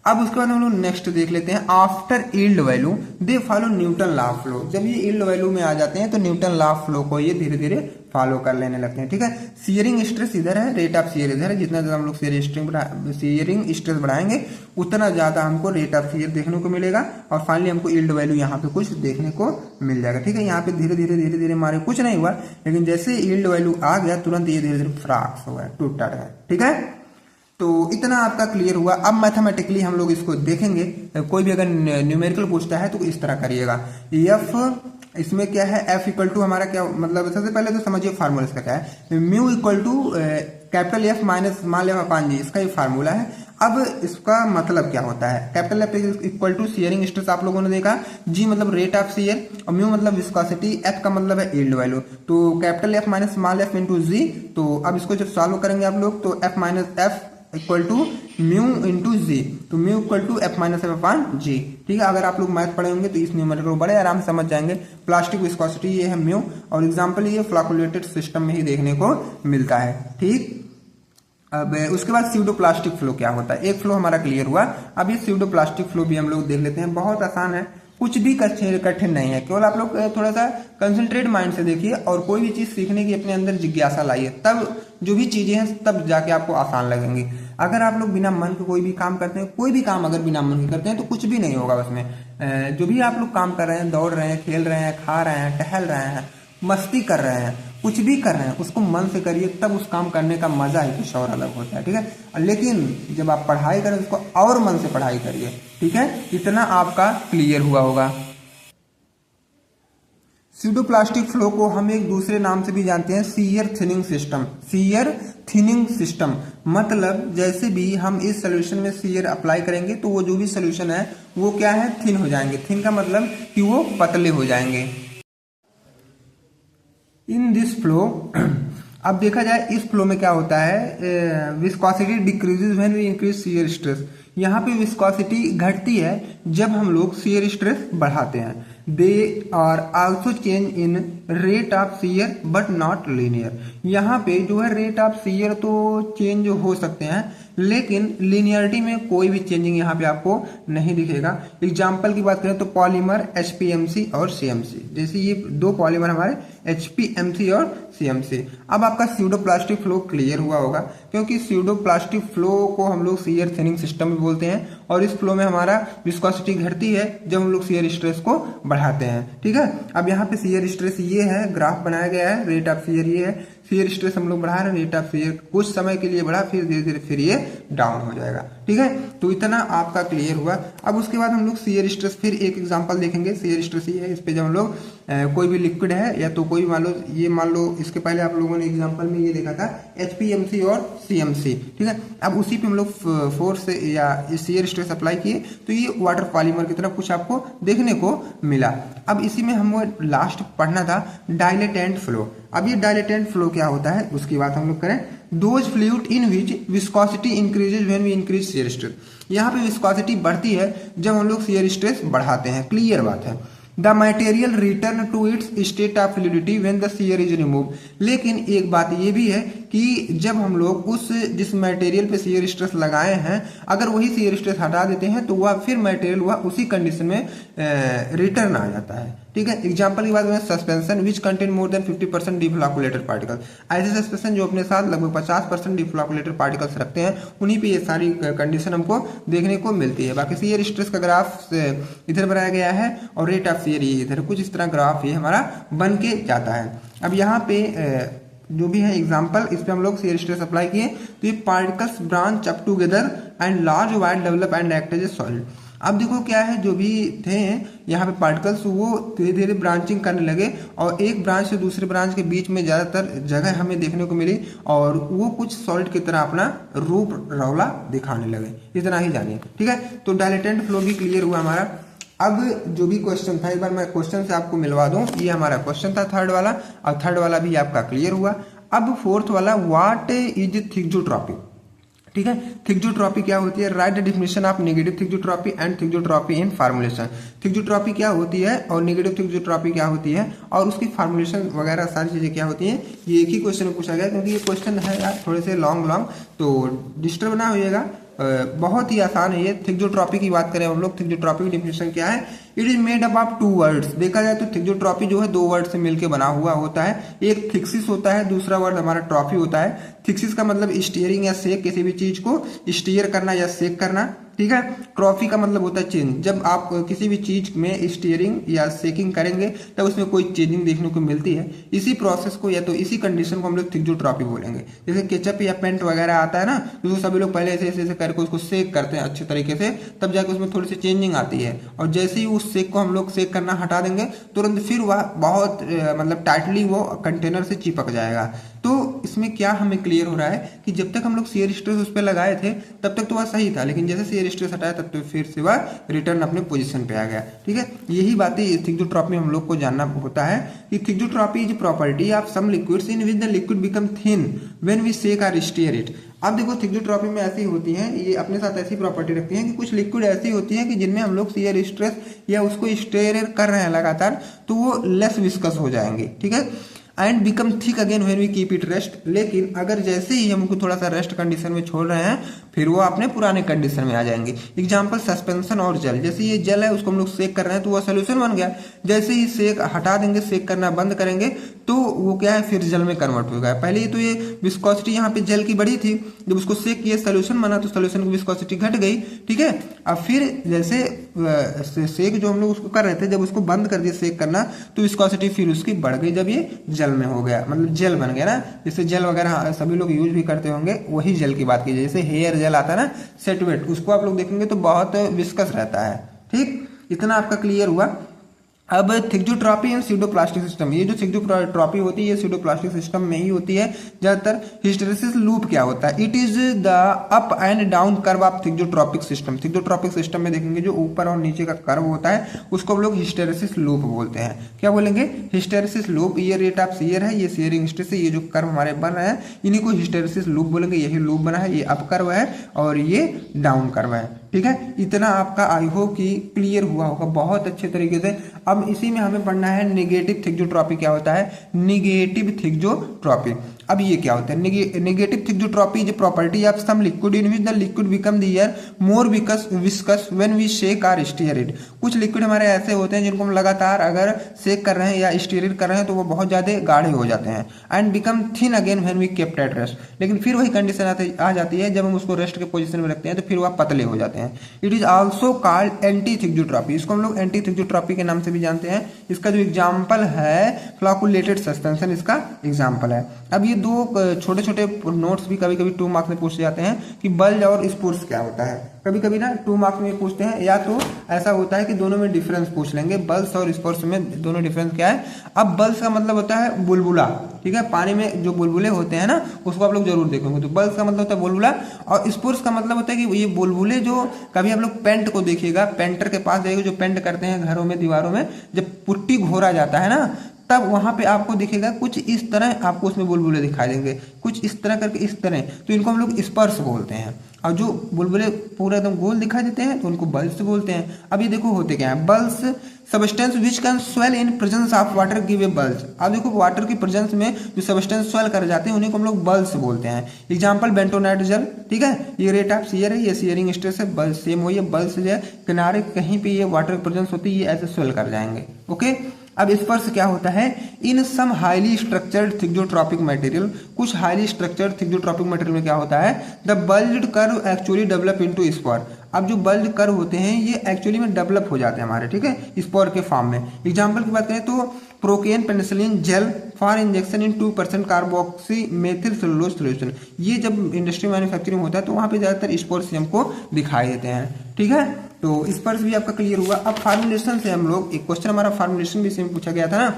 अब उसके बाद हम लोग नेक्स्ट देख लेते हैं, after yield value they follow Newton law of flow. जब ये यील्ड वैल्यू में आ जाते हैं तो न्यूटन लॉ ऑफ फ्लो को ये धीरे धीरे फॉलो कर लेने लगते हैं। ठीक है, सीयरिंग स्ट्रेस इधर है, रेट ऑफ सीयर इधर है। जितना ज्यादा हम लोग सीयरिंग स्ट्रेस बढ़ाएंगे उतना ज्यादा हमको रेट ऑफ सीयर देखने को मिलेगा, और फाइनली हमको यील्ड वैल्यू यहाँ पे कुछ देखने को मिल जाएगा। ठीक है, यहाँ पे धीरे धीरे मारे कुछ नहीं हुआ, लेकिन जैसे यील्ड वैल्यू आ गया तुरंत ये धीरे धीरे फ्रैक्स हो गया, टूटा गया। ठीक है, तो इतना आपका क्लियर हुआ। अब मैथमेटिकली हम लोग इसको देखेंगे। कोई भी अगर न्यूमेरिकल पूछता है तो इस तरह करिएगा। एफ इसमें क्या है, एफ इक्वल टू हमारा क्या मतलब, सबसे पहले तो समझिए फार्मूला इसका क्या है। Mu equal to capital F minus small f upon g, इसका ये फार्मूला है। अब इसका मतलब क्या होता है, capital F equal to shearing stress आप लोगों ने देखा, जी मतलब रेट ऑफ सीयर, और म्यू मतलब विस्कोसिटी, एफ का मतलब है यील्ड वैल्यू। तो capital F minus small f into g. तो अब इसको जब सॉल्व करेंगे आप लोग तो F minus f equal to mu into g, तो mu equal to F minus f upon g. ठीक है, अगर आप लोग मैथ पढ़े होंगे तो इस न्यूमेरिकल को बड़े आराम से समझ जाएंगे। प्लास्टिक विस्कोसिटी ये है म्यू, और एग्जांपल ये फ्लैक्यूलेटेड सिस्टम में ही देखने को मिलता है। ठीक, अब उसके बाद स्यूडो प्लास्टिक फ्लो क्या होता है। एक फ्लो हमारा क्लियर हुआ, अब ये स्यूडो प्लास्टिक फ्लो भी हम लोग देख लेते हैं। बहुत आसान है, कुछ भी कठिन नहीं है, केवल आप लोग थोड़ा सा कंसंट्रेट माइंड से देखिए और कोई भी चीज सीखने की अपने अंदर जिज्ञासा लाइए, तब जो भी चीजें हैं तब जाके आपको आसान लगेंगी। अगर आप लोग बिना मन के कोई भी काम करते हैं, कोई भी काम अगर बिना मन के करते हैं तो कुछ भी नहीं होगा उसमें। जो भी आप लोग काम कर रहे हैं, दौड़ रहे हैं, खेल रहे हैं, खा रहे हैं, टहल रहे हैं, मस्ती कर रहे हैं, कुछ भी कर रहे हैं, उसको मन से करिए, तब उस काम करने का मजा ही कुछ और अलग होता है। ठीक है, लेकिन जब आप पढ़ाई करें उसको और मन से पढ़ाई करिए। ठीक है, इतना आपका क्लियर हुआ होगा। स्यूडोप्लास्टिक फ्लो को हम एक दूसरे नाम से भी जानते हैं, shear thinning system. Shear thinning system मतलब जैसे भी हम इस सोल्यूशन में सीयर अप्लाई करेंगे तो वो जो भी सोल्यूशन है वो क्या है, थिन हो जाएंगे। थिन का मतलब कि वो पतले हो जाएंगे। इन दिस फ्लो अब देखा जाए इस फ्लो में क्या होता है, viscosity decreases when we increase shear stress. यहाँ पे विस्कोसिटी घटती है जब हम लोग शियर स्ट्रेस बढ़ाते हैं। They are also change in rate of shear but not linear. यहाँ पे जो है रेट ऑफ शियर तो चेंज हो सकते हैं, लेकिन लिनियरिटी में कोई भी चेंजिंग यहाँ पे आपको नहीं दिखेगा। एग्जाम्पल की बात करें तो पॉलीमर HPMC और CMC, जैसे ये दो पॉलीमर हमारे HPMC और CMC। अब आपका स्यूडोप्लास्टिक फ्लो क्लियर हुआ होगा, क्योंकि स्यूडोप्लास्टिक फ्लो को हम लोग शियर थिनिंग सिस्टम भी बोलते हैं, और इस फ्लो में हमारा विस्कोसिटी घटती है जब हम लोग शियर स्ट्रेस को बढ़ाते हैं। ठीक है, अब यहाँ पे शियर स्ट्रेस ये है, ग्राफ बनाया गया है, रेट ऑफ शियर ये है, शियर स्ट्रेस हम लोग बढ़ा रहे हैं, रेट ऑफ शियर कुछ समय के लिए बढ़ा, फिर धीरे धीरे फिर ये डाउन हो जाएगा। ठीक है, तो इतना आपका क्लियर हुआ। अब उसके बाद हम लोग शियर स्ट्रेस, फिर एक एग्जांपल देखेंगे। शियर स्ट्रेस ये है, इस पे जब हम लोग कोई भी लिक्विड है या तो कोई मान लो इसके पहले आप लोगों ने एग्जांपल में ये देखा था HPMC और CMC। ठीक है, अब उसी पे हम लोग फोर्स या शियर स्ट्रेस अप्लाई किए तो ये वाटर पॉलीमर की तरह कुछ आपको देखने को मिला। अब इसी में हमको लास्ट पढ़ना था डायलेटेंट फ्लो। अब ये डायलेटेंट फ्लो क्या होता है उसकी बात हम लोग करें। Those fluid in which viscosity increases when we increase shear stress. यहाँ पे विस्कोसिटी बढ़ती है जब हम लोग शियर स्ट्रेस बढ़ाते हैं, क्लियर बात है। The material return to its state of fluidity when the shear is remove. लेकिन एक बात ये भी है कि जब हम लोग जिस मटेरियल पे शियर स्ट्रेस लगाए हैं, अगर वही शियर स्ट्रेस हटा देते हैं तो वह फिर मटेरियल वह उसी कंडीशन में रिटर्न आ जाता है। ठीक है, एग्जांपल की बात करें suspension which contain more than 50% deflocculated particle. ऐसे सस्पेंशन जो अपने साथ लगभग 50% डिफ्लॉकुलेटेड पार्टिकल्स रखते हैं, उन्हीं पे ये सारी कंडीशन हमको देखने को मिलती है। बाकी शियर स्ट्रेस का ग्राफ इधर बनाया गया है और रेट ऑफ शियर ये इधर, कुछ इस तरह ग्राफ ये हमारा बन के जाता है। अब यहाँ पे जो भी है एग्जाम्पल, इस पे हम लोग शियर स्ट्रेस अप्लाई किए तो ये particles branch up together and large wire develop and act as a solid. अब देखो क्या है, जो भी थे यहाँ पे पार्टिकल्स वो धीरे धीरे ब्रांचिंग करने लगे और एक ब्रांच से दूसरे ब्रांच के बीच में ज्यादातर जगह हमें देखने को मिली और वो कुछ सॉलिड की तरह अपना रूप रौला दिखाने लगे। इतना ही जानिए। ठीक है, तो डायलेटेंट फ्लो भी क्लियर हुआ हमारा। अब जो भी क्वेश्चन था, एक बार मैं क्वेश्चन से आपको मिलवा दूं। ये हमारा क्वेश्चन था थर्ड वाला, और थर्ड वाला भी आपका क्लियर हुआ। अब फोर्थ वाला, व्हाट इज थिक्जोट्रॉपी। ठीक है, थिक्जोट्रॉपी क्या होती है, write the definition of negative thixotropy and thixotropy in formulation. Thixotropy क्या होती है और नेगेटिव थिक्जोट्रॉपी क्या होती है और उसकी फार्मूलेशन वगैरह सारी चीजें क्या होती हैं, ये एक ही क्वेश्चन में पूछा गया। क्योंकि ये क्वेश्चन है यार थोड़े से लॉन्ग तो डिस्टर्ब ना होइएगा, बहुत ही आसान है ये। थिक्जोट्रॉपी की बात करें हम लोग, थिक्जोट्रॉपी की डिफिनेशन क्या है, it is made up of 2 words. देखा जाए तो थिक्जोट्रॉपी जो है 2 वर्ड से मिलकर बना हुआ होता है। एक थिक्सिस होता है, दूसरा वर्ड हमारा ट्रॉफी होता है। थिक्सिस का मतलब स्टीयरिंग या सेक, किसी भी चीज को स्टीयर करना या सेक करना। ठीक है, ट्रॉफी का मतलब होता है चेंज। जब आप किसी भी चीज में स्टीयरिंग या सेकिंग करेंगे तब उसमें कोई चेंजिंग देखने को मिलती है। इसी प्रोसेस को या तो इसी कंडीशन को हम लोग थिक्जोट्रॉपी बोलेंगे। जैसे केचप या पेंट वगैरह आता है ना, तो सभी लोग पहले ऐसे ऐसे करके उसको सेक करते हैं अच्छे तरीके से, तब जाके उसमें थोड़ी सी चेंजिंग आती है। और जैसे ही उस सेक को हम लोग सेक करना हटा देंगे तुरंत फिर वह बहुत मतलब टाइटली वो कंटेनर से चिपक जाएगा। तो इसमें क्या हमें क्लियर हो रहा है कि जब तक हम लोग शियर स्ट्रेस उस पर लगाए थे तब तक तो वह सही था, लेकिन जैसे शियर स्ट्रेस हटाया तब तो फिर से वह रिटर्न अपने पोजीशन पे आ गया। ठीक है, यही बातें थिक्जोट्रॉपी में हम लोग को जानना होता है कि thixotropy is property of some liquids in which the liquid become thin when we shake or stir it. अब देखो थिक्जोट्रॉपी में ऐसी होती है, ये अपने साथ ऐसी प्रॉपर्टी रखती है कि कुछ लिक्विड ऐसी होती है कि जिनमें हम लोग शियर स्ट्रेस या उसको स्टीयर कर रहे हैं लगातार तो वो लेस विस्कस हो जाएंगे। ठीक है, and become thick again when we keep it rest. लेकिन अगर जैसे ही हम उनको थोड़ा सा रेस्ट कंडीशन में छोड़ रहे हैं फिर वो अपने पुराने कंडीशन में आ जाएंगे। एग्जांपल सस्पेंशन और जल, जैसे ये जल है उसको हम लोग सेक कर रहे हैं तो वो सोल्यूशन बन गया। जैसे ही सेक हटा देंगे, सेक करना बंद करेंगे तो वो क्या है फिर जल में कन्वर्ट हो गया। पहले तो ये विस्कोसिटी यहाँ पे जल की बढ़ी थी, जब उसको सेक किया सोल्यूशन बना तो सोल्यूशन की विस्कोसिटी घट गई। ठीक है, अब फिर जैसे सेक जो हम लोग उसको कर रहे थे, जब उसको बंद कर दिया सेक करना तो विस्कोसिटी फिर उसकी बढ़ गई जब ये जल में हो गया, मतलब जेल बन गया ना। जैसे जेल वगैरह सभी लोग यूज भी करते होंगे, वही जेल की बात कीजिए। जैसे हेयर जेल आता है ना, सेट वेट, उसको आप लोग देखेंगे तो बहुत विस्कस रहता है। ठीक, इतना आपका क्लियर हुआ। अब थिक्जोट्रॉपी एंड स्यूडोप्लास्टिक सिस्टम, ये जो थिक्जोट्रॉपी होती है ये स्यूडोप्लास्टिक सिस्टम में ही होती है ज्यादातर। हिस्टेरेसिस लूप क्या होता है, it is the up and down curve of thixotropic system. Thixotropic system में देखेंगे जो ऊपर और नीचे का कर्व होता है उसको हम लोग हिस्टेरेसिस लूप बोलते हैं। क्या बोलेंगे, हिस्टेरेसिस लूप। ये रेट ऑफ शियर है, ये शियरिंग स्ट्रेस है, ये जो कर्व हमारे बन रहे हैं इन्हीं को हिस्टेरेसिस लूप बोलेंगे। यही लूप बना है, ये अप कर्व है और ये डाउन कर्व है। ठीक है, इतना आपका आई होप कि क्लियर हुआ होगा बहुत अच्छे तरीके से। अब इसी में हमें पढ़ना है नेगेटिव थिक्जोट्रॉपी क्या होता है, नेगेटिव थिक्जोट्रॉपी। अब ये क्या होता है, negative thixotropy is property of some liquid in which the liquid become the air more viscous when we shake or stir it. कुछ लिक्विड हमारे ऐसे होते हैं जिनको हम लगातार अगर शेक कर रहे हैं या स्टीयर कर रहे हैं तो वो बहुत ज्यादा गाढ़े हो जाते हैं, and become thin again when we kept at rest. लेकिन फिर वही कंडीशन आ जाती है जब हम उसको रेस्ट के पोजीशन में रखते हैं तो फिर वह पतले हो जाते हैं। It is also called anti thixotropy, इसको हम लोग एंटी थिक्जोट्रॉपी के नाम से भी जानते हैं। इसका जो एग्जाम्पल है फ्लॉकुलेटेड सस्पेंशन, इसका एग्जाम्पल है। अब ये दो छोटे छोटे नोट्स भी कभी कभी 2 मार्क्स में पूछे जाते हैं कि बल्ज और स्पोर्स क्या होता है। कभी कभी ना 2 मार्क्स में पूछते हैं, या तो ऐसा होता है कि दोनों में डिफरेंस पूछ लेंगे, बल्स और स्पोर्स में दोनों डिफरेंस क्या है। अब बल्स का मतलब होता है बुलबुला, ठीक है, पानी में जो बुलबुले होते हैं ना उसको आप लोग जरूर देखेंगे। तो बल्स का मतलब होता है बुलबुला, और स्पोर्स का मतलब होता है कि ये बुलबुले जो कभी आप लोग पेंट को देखिएगा, पेंटर के पास जाइएगा जो पेंट करते हैं घरों में दीवारों में, जब पुट्टी घोरा जाता है ना तब वहां पे आपको दिखेगा कुछ इस तरह, आपको उसमें बुलबुले दिखाई देंगे कुछ इस तरह करके, इस तरह, तो इनको हम लोग स्पर्श बोलते हैं। और जो बुलबुले पूरा एकदम गोल दिखाई देते हैं तो उनको बल्स बोलते हैं। अब ये देखो होते क्या है, balls substance which can swell in presence of water give a balls. अब देखो वाटर की प्रेजेंस में जो सबस्टेंस स्वेल कर जाते हैं उन्हीं को हम लोग बल्स बोलते हैं। एग्जांपल बेंटोनाइट जेल, ठीक है, ये रेट ऑफ शियर है, ये शियरिंग स्ट्रेस है, बल्स सेम हो, ये बल्स जो है किनारे कहीं पे ये वाटर की प्रेजेंस होती है ये ऐसे स्वेल कर जाएंगे। ओके, अब स्पर्श क्या होता है, in some highly structured thixotropic material, कुछ हाईली स्ट्रक्चर्ड थिक्जोट्रॉपिक मटेरियल में क्या होता है, the bulged curve actually develop into spur. अब जो बल्ज कर्व होते हैं ये एक्चुअली में डेवलप हो जाते हैं हमारे, ठीक है, स्पोर के फॉर्म में। एग्जांपल की बात करें तो procaine penicillin gel for injection in 2% carboxy methyl cellulose solution, ये जब इंडस्ट्री मैन्युफैक्चरिंग होता है तो वहां पे ज्यादातर स्पोर्स हमको दिखाई देते हैं, ठीक है। तो इस पर भी आपका क्लियर हुआ। अब फार्मुलेशन से हम लोग, एक क्वेश्चन हमारा फार्मुलेशन भी से पूछा गया था ना,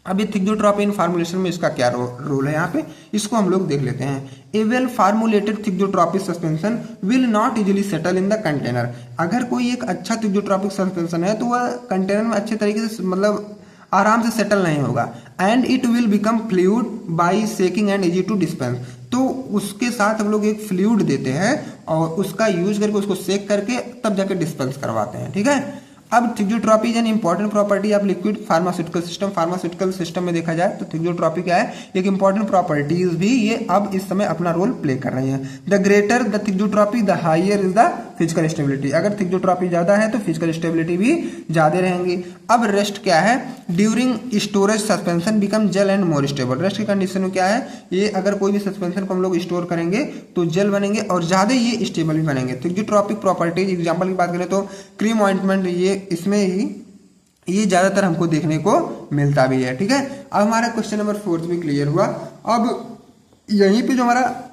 अब ये थिक्जोट्रॉपी इन फार्मुलेशन में इसका क्या रोल है यहाँ पे, इसको हम लोग देख लेते हैं। A well formulated thixotropic suspension will not easily settle in the container. अगर कोई एक अच्छा थिक्जोट्रॉपिक सस्पेंशन है तो वह कंटेनर में अच्छे तरीके से मतलब आराम से सेटल नहीं होगा, and it will become fluid by shaking and easy to dispense. तो उसके साथ हम लोग एक फ्लूइड देते हैं और उसका यूज करके उसको शेक करके तब जाके डिस्पेंस करवाते हैं, ठीक है। अब thixotropy is an important property of liquid pharmaceutical system. Pharmaceutical system में देखा जाए तो थिक्जोट्रॉपी क्या है, एक इंपॉर्टेंट प्रॉपर्टीज भी ये अब इस समय अपना रोल प्ले कर रही हैं। The greater the thixotropy the higher is the physical stability. अगर थिक्जोट्रॉपी ज्यादा है तो फिजिकल स्टेबिलिटी भी ज्यादा रहेंगी। अब रेस्ट क्या है, during storage suspension become gel and more stable. Rest की कंडीशन में क्या है, ये अगर कोई भी सस्पेंशन को हम लोग स्टोर करेंगे तो जेल बनेंगे और ज्यादा ये स्टेबल भी बनेंगे। थिक्जोट्रॉपिक प्रॉपर्टीज एग्जांपल की बात करें तो क्रीम ऑइंटमेंट, ये इसमें ही ये ज्यादातर हमको देखने को मिलता भी है, ठीक है। अब हमारा क्वेश्चन नंबर 4 भी क्लियर हुआ। अब यहीं पे जो हमारा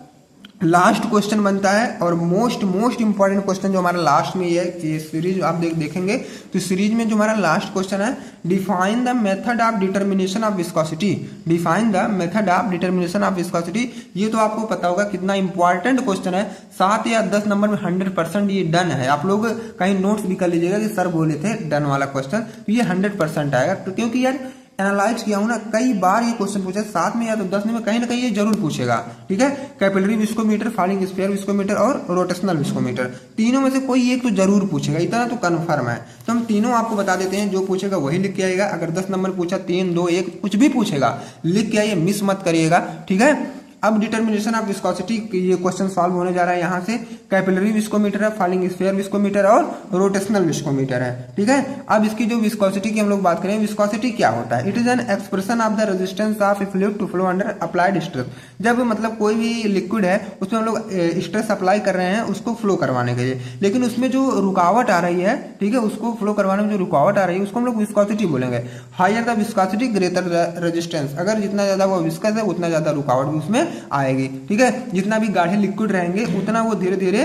लास्ट क्वेश्चन बनता है और मोस्ट इंपॉर्टेंट क्वेश्चन जो हमारा लास्ट में ये है कि सीरीज आप देखेंगे तो सीरीज में जो हमारा लास्ट क्वेश्चन है, define the method of determination of viscosity. Define the method of determination of viscosity, ये तो आपको पता होगा कितना इंपॉर्टेंट क्वेश्चन है। 7 या 10 नंबर में 100% ये डन है। आप लोग कहीं नोट्स भी कर लीजिएगा कि सर बोले थे डन वाला क्वेश्चन, तो ये 100% आएगा, क्योंकि यार एनालाइज किया हूं ना, कई बार ये क्वेश्चन पूछा, 7 में या तो 10 में कहीं ना कहीं ये जरूर पूछेगा, ठीक है। Capillary viscometer, falling sphere viscometer और रोटेशनल विस्कोमीटर, तीनों में से कोई एक तो जरूर पूछेगा, इतना तो कन्फर्म है। तो हम तीनों आपको बता देते हैं, जो पूछेगा वही लिख के आएगा। अगर 10 नंबर पूछा 3, 2, 1 कुछ भी पूछेगा लिख के आइए, मिस मत करिएगा, ठीक है। अब डिटर्मिनेशन ऑफ विस्कोसिटी, ये क्वेश्चन सॉल्व होने जा रहा है यहाँ से। कैपिलरी विस्कोमीटर है, फॉलिंग स्फीयर विस्कोमीटर और रोटेशनल विस्कोमीटर है, ठीक है। अब इसकी जो विस्कोसिटी की हम लोग बात करें, विस्कोसिटी क्या होता है, it is an expression of the resistance of a fluid to flow under applied stress. जब मतलब कोई भी लिक्विड है उसमें हम लोग स्ट्रेस अप्लाई कर रहे हैं उसको फ्लो करवाने के लिए, लेकिन उसमें जो रुकावट आ रही है, ठीक है, उसको फ्लो करवाने में जो रुकावट आ रही है उसको हम लोग विस्कोसिटी बोलेंगे। Higher the viscosity greater resistance, अगर जितना ज्यादा वो विस्कस है उतना ज्यादा रुकावट भी उसमें आएगी, ठीक है। जितना भी गाढ़े लिक्विड रहेंगे उतना वो धीरे धीरे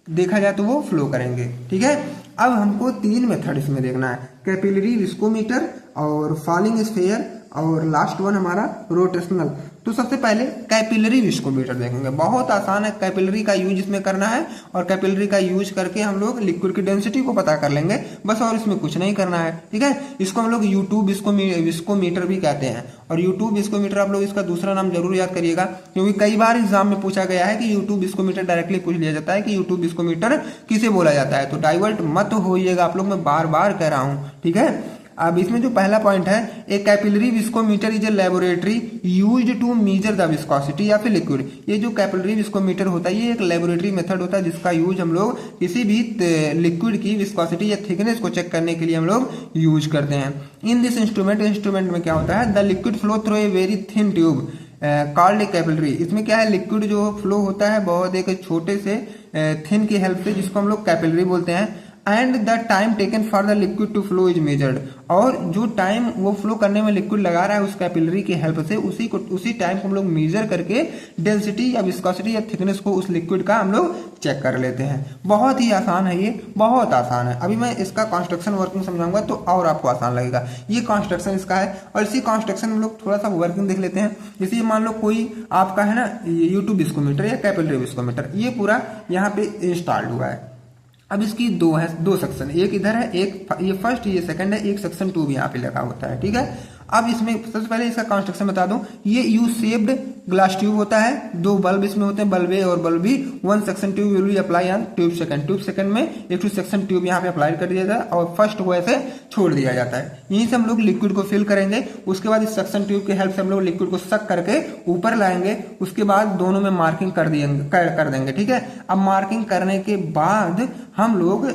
देखा जाए तो वो फ्लो करेंगे, ठीक है। अब हमको 3 मेथड इसमें देखना है, कैपिलरी विस्कोमीटर और फॉलिंग स्फीयर और लास्ट वन हमारा रोटेशनल। तो सबसे पहले कैपिलरी विस्कोमीटर देखेंगे, बहुत आसान है, कैपिलरी का यूज इसमें करना है और कैपिलरी का यूज करके हम लोग लिक्विड की डेंसिटी को पता कर लेंगे बस, और इसमें कुछ नहीं करना है, ठीक है। इसको हम लोग यूट्यूब विस्कोमीटर भी कहते हैं, और यूट्यूब विस्कोमीटर आप लोग इसका दूसरा नाम जरूर याद करिएगा, क्योंकि कई बार एग्जाम में पूछा गया है कि यूट्यूब विस्कोमीटर डायरेक्टली पूछ लिया जाता है कि यूट्यूब विस्कोमीटर किसे बोला जाता है, तो डाइवर्ट मत होइएगा आप लोग, मैं बार बार कह रहा हूं, ठीक है। अब इसमें जो पहला पॉइंट है, a capillary viscometer is a laboratory used to measure the viscosity या फिर लिक्विड। ये जो कैपिलरी विस्कोमीटर होता है ये एक लेबोरेटरी मेथड होता है जिसका यूज हम लोग किसी भी लिक्विड की विस्कोसिटी या थिकनेस को चेक करने के लिए हम लोग यूज करते हैं। इन दिस इंस्ट्रूमेंट में क्या होता है, the liquid flow through a very thin tube called a capillary. इसमें क्या है, लिक्विड जो फ्लो होता है बहुत एक छोटे से थिन की हेल्प से, जिसको हम लोग कैपिलरी बोलते हैं। And the time taken for the liquid to flow is measured, और जो टाइम वो फ्लो करने में लिक्विड लगा रहा है उस कैपिलरी की हेल्प से उसी टाइम को हम लोग मेजर करके डेंसिटी या विस्कोसिटी या थिकनेस को उस लिक्विड का हम लोग चेक कर लेते हैं। बहुत ही आसान है, ये बहुत आसान है। अभी मैं इसका कंस्ट्रक्शन वर्किंग समझाऊंगा तो और आपको आसान लगेगा। ये कंस्ट्रक्शन इसका है और इसी कंस्ट्रक्शन में लोग थोड़ा सा वर्किंग देख लेते हैं। जैसे मान लो कोई आपका है ना यूट्यूब विस्कोमीटर या कैपिलरी विस्कोमीटर, ये पूरा यहाँ पे इंस्टॉल्ड हुआ है। अब इसकी दो सेक्शन, एक इधर है, एक ये फर्स्ट, ये सेकंड है, एक सेक्शन 2 भी यहाँ पे लगा होता है, ठीक है। अब इसमें सबसे पहले इसका कंस्ट्रक्शन बता दूं, ये यू शेप्ड ग्लास ट्यूब होता है, 2 बल्ब इसमें होते हैं, बल्ब ए और bulb B. 1 section tube will be apply on tube second में एक सेक्शन ट्यूब यहाँ पे अप्लाई कर दिया जाता है और फर्स्ट को ऐसे छोड़ दिया जाता है। यहीं से हम लोग लिक्विड को फिल करेंगे। उसके बाद इस सेक्शन ट्यूब की हेल्प से हम लोग लिक्विड को सक करके ऊपर लाएंगे। उसके बाद दोनों में मार्किंग कर देंगे, ठीक है। अब मार्किंग करने के बाद हम लोग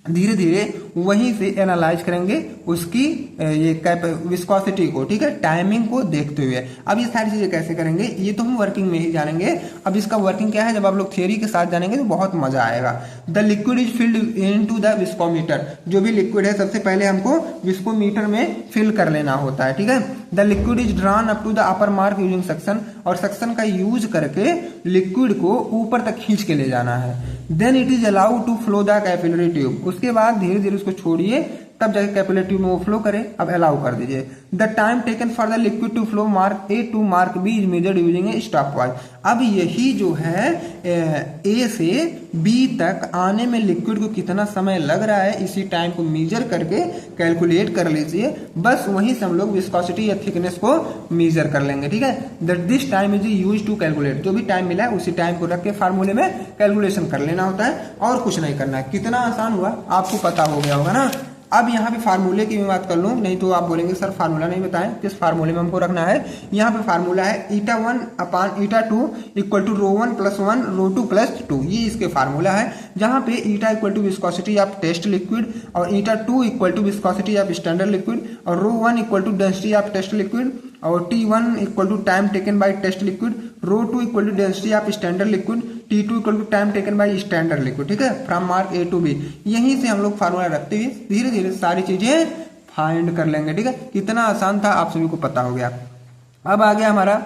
धीरे धीरे वहीं से एनालाइज करेंगे उसकी ये विस्कोसिटी को, ठीक है, टाइमिंग को देखते हुए। अब ये सारी चीजें कैसे करेंगे ये तो हम वर्किंग में ही जानेंगे। अब इसका वर्किंग क्या है, जब आप लोग थियरी के साथ जानेंगे तो बहुत मजा आएगा। The liquid is filled into the viscometer, जो भी लिक्विड है सबसे पहले हमको विस्कोमीटर में फिल कर लेना होता है, ठीक है। The liquid is drawn up to the upper mark using suction, और सक्शन का यूज करके लिक्विड को ऊपर तक खींच के ले जाना है। Then it is allowed to flow the capillary tube, उसके बाद धीरे धीरे उसको छोड़िए तब जाके कैपिलरी ट्यूब में वो फ्लो करे। अब अलाउ कर दीजिए। The time taken for the liquid to flow mark A to mark B is measured using a stopwatch. अब यही जो है ए से बी तक आने में लिक्विड को कितना समय लग रहा है इसी टाइम को मेजर करके कैलकुलेट कर लीजिए। बस वहीं से हम लोग विस्कोसिटी या थिकनेस को मेजर कर लेंगे, ठीक है। That this time is use to calculate, जो भी टाइम मिला है उसी टाइम को रख के फार्मूले में कैलकुलेशन कर लेना होता है और कुछ नहीं करना है। कितना आसान हुआ आपको पता हो गया होगा ना। अब यहाँ पे फार्मूले की मैं बात कर लूँ, नहीं तो आप बोलेंगे सर फार्मूला नहीं बताएं, किस फार्मूले में हमको रखना है। यहाँ पे फार्मूला है η1 अपान η2 इक्वल टू ρ1 + 1 ρ2 + 2, ये इसके फार्मूला है। जहाँ पे η equal to viscosity of test liquid और η2 equal to viscosity of standard liquid और ρ1 equal to density of test liquid और T1 equal to time taken by test liquid, ρ2 equal to density of standard liquid, T2 equal to time taken by standard liquid, ठीक है, from mark A to B. यहीं से हम लोग formula रखते हुए धीरे धीरे सारी चीजें फाइंड कर लेंगे, ठीक है। कितना आसान था आप सभी को पता हो गया। अब आ गया हमारा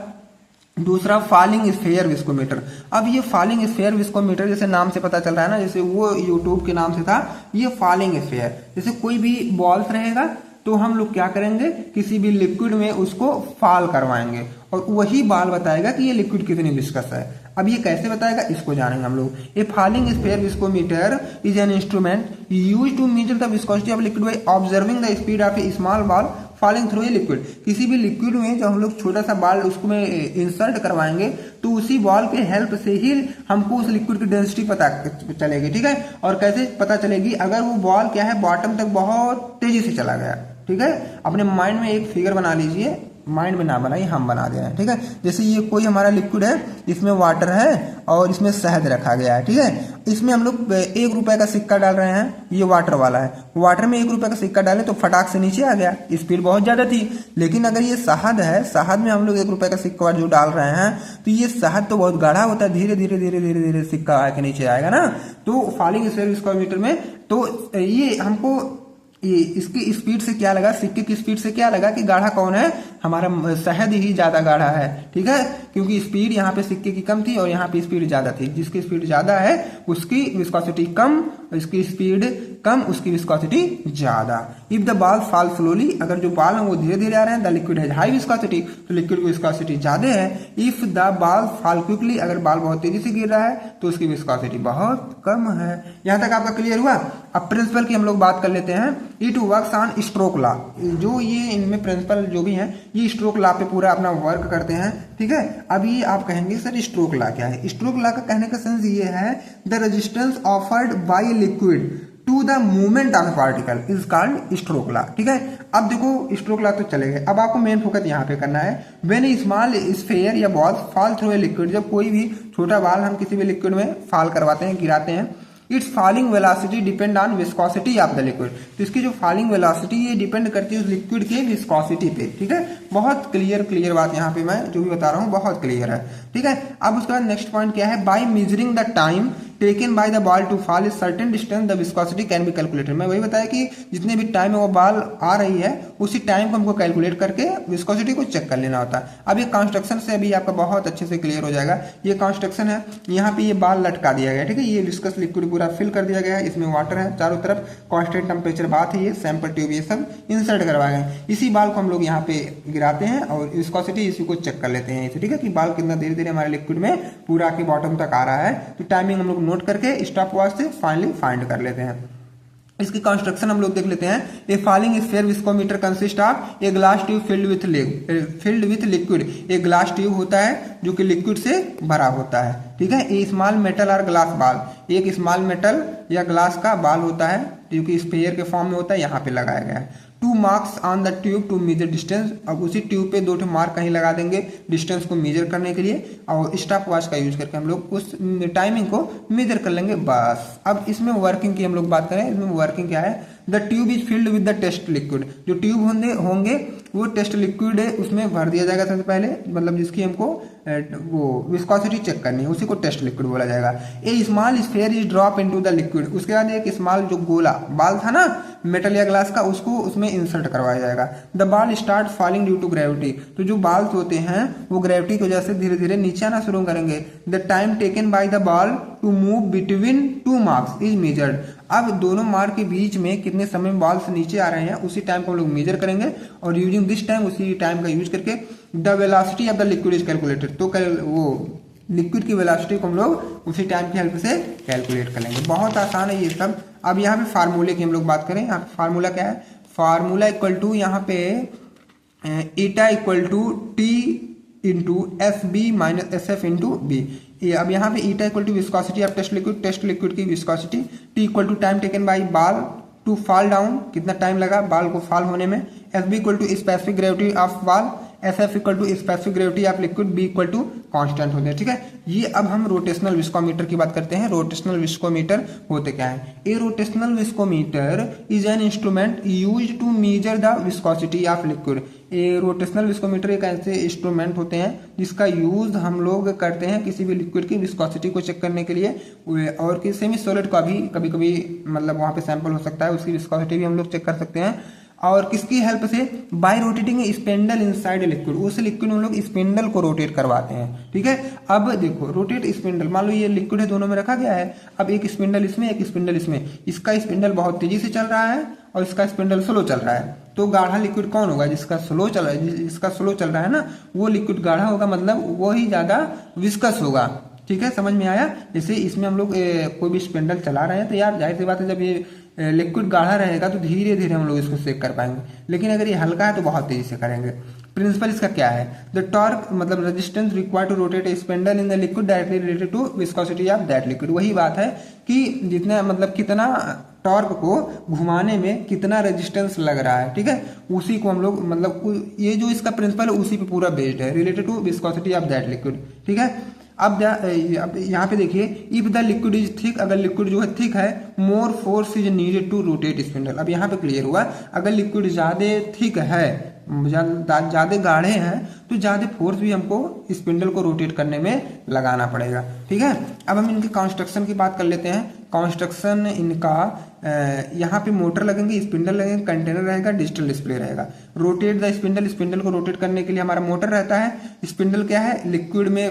दूसरा फॉलिंग स्फीयर विस्कोमीटर। अब ये फॉलिंग स्फीयर विस्कोमीटर जैसे नाम से पता चल रहा है ना, जैसे वो यूट्यूब के नाम से था, ये फॉलिंग स्फीयर, जैसे कोई भी बॉल्स रहेगा तो हम लोग क्या करेंगे, किसी भी लिक्विड में उसको फॉल करवाएंगे और वही बॉल बताएगा कि ये लिक्विड कितनी विस्कस है। अब ये कैसे बताएगा इसको जानेंगे हम लोग। A falling sphere viscometer is an instrument used to measure the viscosity of liquid by observing the speed of a small ball falling through a liquid. किसी भी लिक्विड में जब हम लोग छोटा सा बॉल उसको में इंसर्ट करवाएंगे तो उसी बॉल के हेल्प से ही हमको उस लिक्विड की डेंसिटी पता चलेगी, ठीक है। और कैसे पता चलेगी, अगर वो बॉल क्या है बॉटम तक बहुत तेजी से चला गया, ठीक है। अपने माइंड में एक फिगर बना लीजिए, माइंड में ना बनाइए, हम बना दे रहे हैं, ठीक है। जैसे ये कोई हमारा लिक्विड है, इसमें वाटर है और इसमें शहद रखा गया है, ठीक है। इसमें हम लोग 1 रुपए का सिक्का डाल रहे हैं, ये वाटर वाला है। वाटर में 1 रुपए का सिक्का डाले तो फटाक से नीचे आ गया, स्पीड बहुत ज्यादा थी। लेकिन अगर ये शहद है, शहद में हम लोग 1 रुपए का सिक्का जो डाल रहे हैं तो ये शहद तो बहुत गाढ़ा होता है, धीरे धीरे धीरे धीरे धीरे सिक्का आके नीचे आएगा ना। तो फॉलिंग स्फीयर विस्कोमीटर में तो ये हमको ये इसकी स्पीड से क्या लगा, सिक्के की स्पीड से क्या लगा कि गाढ़ा कौन है, हमारा शहद ही ज्यादा गाढ़ा है, ठीक है। क्योंकि स्पीड यहाँ पे सिक्के की कम थी और यहाँ पे स्पीड ज्यादा थी। जिसकी स्पीड ज्यादा है उसकी विस्कोसिटी कम, इसकी स्पीड कम, उसकी विस्कोसिटी ज्यादा। If the ball fall slowly, अगर जो बॉल है वो धीरे धीरे आ रहे हैं, द लिक्विड है हाई विस्कोसिटी, तो लिक्विड की विस्कोसिटी ज्यादा है। If the ball fall quickly, अगर बॉल बहुत तेजी से गिर रहा है तो उसकी विस्कोसिटी बहुत कम है। यहाँ तक आपका क्लियर हुआ। अब प्रिंसिपल की हम लोग बात कर लेते हैं। It works on stroke law, जो ये इनमें प्रिंसिपल जो भी हैं ये स्ट्रोक लॉ पे पूरा अपना वर्क करते हैं, ठीक है। अभी आप कहेंगे सर स्ट्रोक लॉ क्या है। स्ट्रोक लॉ का कहने का सेंस ये है, the resistance offered by liquid to the movement of particle is called stroke law. ठीक है, अब देखो स्ट्रोक लॉ तो चलेगा, अब आपको मेन फोकस यहाँ पे करना है। व्हेन ए स्मॉल स्फीयर या ball fall through a liquid, जब कोई भी छोटा बॉल हम किसी भी लिक्विड में फॉल करवाते हैं, गिराते हैं, it's falling velocity depend on viscosity of the liquid. तो इसकी जो फॉलिंग वेलोसिटी ये डिपेंड करती है उस लिक्विड के विस्कोसिटी पे। ठीक है, बहुत क्लियर बात यहाँ पे मैं जो भी बता रहा हूँ बहुत क्लियर है। ठीक है, अब उसके बाद नेक्स्ट पॉइंट क्या है, by measuring the time taken by the ball to fall is certain distance the viscosity can be calculated. मैं वही बताया कि जितने भी टाइम में वो बॉल आ रही है उसी टाइम को हमको कैलकुलेट करके विस्कोसिटी को चेक कर लेना होता है। अब ये कंस्ट्रक्शन से अभी आपका बहुत अच्छे से क्लियर हो जाएगा। ये कंस्ट्रक्शन है, यहाँ पे ये बॉल लटका दिया गया है। ठीक है, ये विस्कस लिक्विड पूरा फिल कर दिया गया है, इसमें वाटर है, चारों तरफ कांस्टेंट टेम्परेचर बात है, ये सैंपल ट्यूब ये सब इंसर्ट करवाए गए। इसी बॉल को हम लोग यहाँ पे गिराते हैं और विस्कोसिटी इसी को चेक कर लेते हैं। ठीक है, कि बॉल कितना धीरे धीरे हमारे लिक्विड में पूरा के बॉटम तक आ रहा है। तो टाइमिंग हम लोग नोट करके स्टॉप वॉच से फाइनली फाइंड कर लेते हैं। इसकी कंस्ट्रक्शन हम लोग देख लेते हैं। ए falling sphere viscometer consist of a glass tube filled with liquid. एक ग्लास ट्यूब होता है जो कि लिक्विड से भरा होता है। ठीक है, ए स्मॉल मेटल और ग्लास बॉल, एक स्मॉल मेटल या ग्लास का बॉल होता है जो कि स्फीयर के फॉर्म में होता है, यहाँ पे लगाया गया है। 2 marks on the tube to measure distance. अब उसी ट्यूब पे 2 मार्क कहीं लगा देंगे डिस्टेंस को मेजर करने के लिए, और स्टॉप वॉच का यूज करके हम लोग उस टाइमिंग को मेजर कर लेंगे बस। अब इसमें वर्किंग की हम लोग बात करें, इसमें वर्किंग क्या है, the tube is filled with the test liquid. जो ट्यूब होंगे वो टेस्ट लिक्विड है, उसमें भर दिया जाएगा सबसे पहले, मतलब जिसकी हमको वो विस्कोसिटी चेक करनी है उसी को टेस्ट लिक्विड बोला जाएगा। A small sphere is drop into the liquid. उसके बाद एक स्मॉल जो गोला बाल था ना मेटल या ग्लास का, उसको उसमें इंसर्ट करवाया जाएगा। The ball start falling due to gravity. तो जो बाल्स होते हैं वो ग्रेविटी की वजह से धीरे धीरे नीचे आना शुरू करेंगे। The time taken by the ball to move between 2 marks is measured. अब दोनों मार्क के बीच में कितने समय में बॉल से नीचे आ रहे हैं उसी टाइम को हम लोग मेजर करेंगे, और यूजिंग दिस टाइम, उसी टाइम का यूज करके the velocity of the liquid is calculated. तो वो लिक्विड की वेलोसिटी को हम लोग उसी टाइम की हेल्प से कैलकुलेट कर लेंगे। बहुत आसान है ये सब। अब यहाँ पे फार्मूले की हम लोग बात करें, यहाँ पे फार्मूला क्या है, फार्मूला इक्वल टू यहाँ पे eta equal to T into S B minus S F into B. अब यहाँ पे eta equal to viscosity of test liquid की viscosity, T equal to time taken by ball to fall down, कितना time लगा ball को fall होने में, S B equal to specific gravity of ball, S F equal to specific gravity of liquid, B equal to constant होते हैं। ठीक है, ये अब हम रोटेशनल विस्कोमीटर की बात करते हैं। रोटेशनल विस्कोमीटर होते क्या है, a rotational viscometer is an instrument used to measure the viscosity of liquid. A rotational viscometer एक ऐसे इंस्ट्रूमेंट होते हैं जिसका यूज हम लोग करते हैं किसी भी लिक्विड की विस्कोसिटी को चेक करने के लिए, और कि सेमी सॉलिड का भी कभी कभी मतलब वहां पे सैंपल हो सकता है, उसकी विस्कोसिटी भी हम लोग चेक कर सकते हैं। और किसकी हेल्प से, bye rotating spindle inside liquid. उस लिक्विड में हम लोग स्पेंडल को रोटेट करवाते हैं। ठीक है, अब देखो रोटेट स्पेंडल, मान लो ये लिक्विड है, दोनों में रखा गया है, अब एक स्पेंडल इसमें एक स्पेंडल इसमें, इसका स्पेंडल बहुत तेजी से चल रहा है और इसका स्पेंडल स्लो चल रहा है। तो गाढ़ा लिक्विड कौन होगा, जिसका स्लो चल रहा है, जिसका स्लो चल रहा है ना वो लिक्विड गाढ़ा होगा, मतलब वो ही ज्यादा विस्कस होगा। ठीक है, समझ में आया। जैसे इसमें हम लोग कोई भी स्पेंडल चला रहे हैं तो यार जाहिर सी बात है जब ये लिक्विड गाढ़ा रहेगा तो धीरे धीरे हम लोग इसको सेक कर पाएंगे, लेकिन अगर ये हल्का है तो बहुत तेजी से करेंगे। प्रिंसिपल इसका क्या है, द टॉर्क मतलब resistance required to rotate a spindle in the liquid directly related to viscosity of that liquid. वही बात है कि जितना मतलब कितना टॉर्क को घुमाने में कितना रेजिस्टेंस लग रहा है। ठीक है, उसी को हम लोग मतलब ये जो इसका प्रिंसिपल है उसी पे पूरा बेस्ड है, related to viscosity of that liquid. ठीक है, अब यहाँ पे देखिए, if the liquid is thick, अगर लिक्विड जो है थिक है, more force is needed to rotate spindle. अब यहाँ पे क्लियर हुआ, अगर लिक्विड ज्यादा थिक है, ज्यादा गाढ़े हैं, तो ज्यादा फोर्स भी हमको स्पिंडल को रोटेट करने में लगाना पड़ेगा। ठीक है, अब हम इनके कंस्ट्रक्शन की बात कर लेते हैं। कंस्ट्रक्शन इनका यहाँ पे मोटर लगेंगे, स्पिंडल लगेंगे, कंटेनर रहेगा, डिजिटल डिस्प्ले रहेगा। रोटेट द स्पिंडल, स्पिंडल को रोटेट करने के लिए हमारा मोटर रहता है। स्पिंडल क्या है, लिक्विड में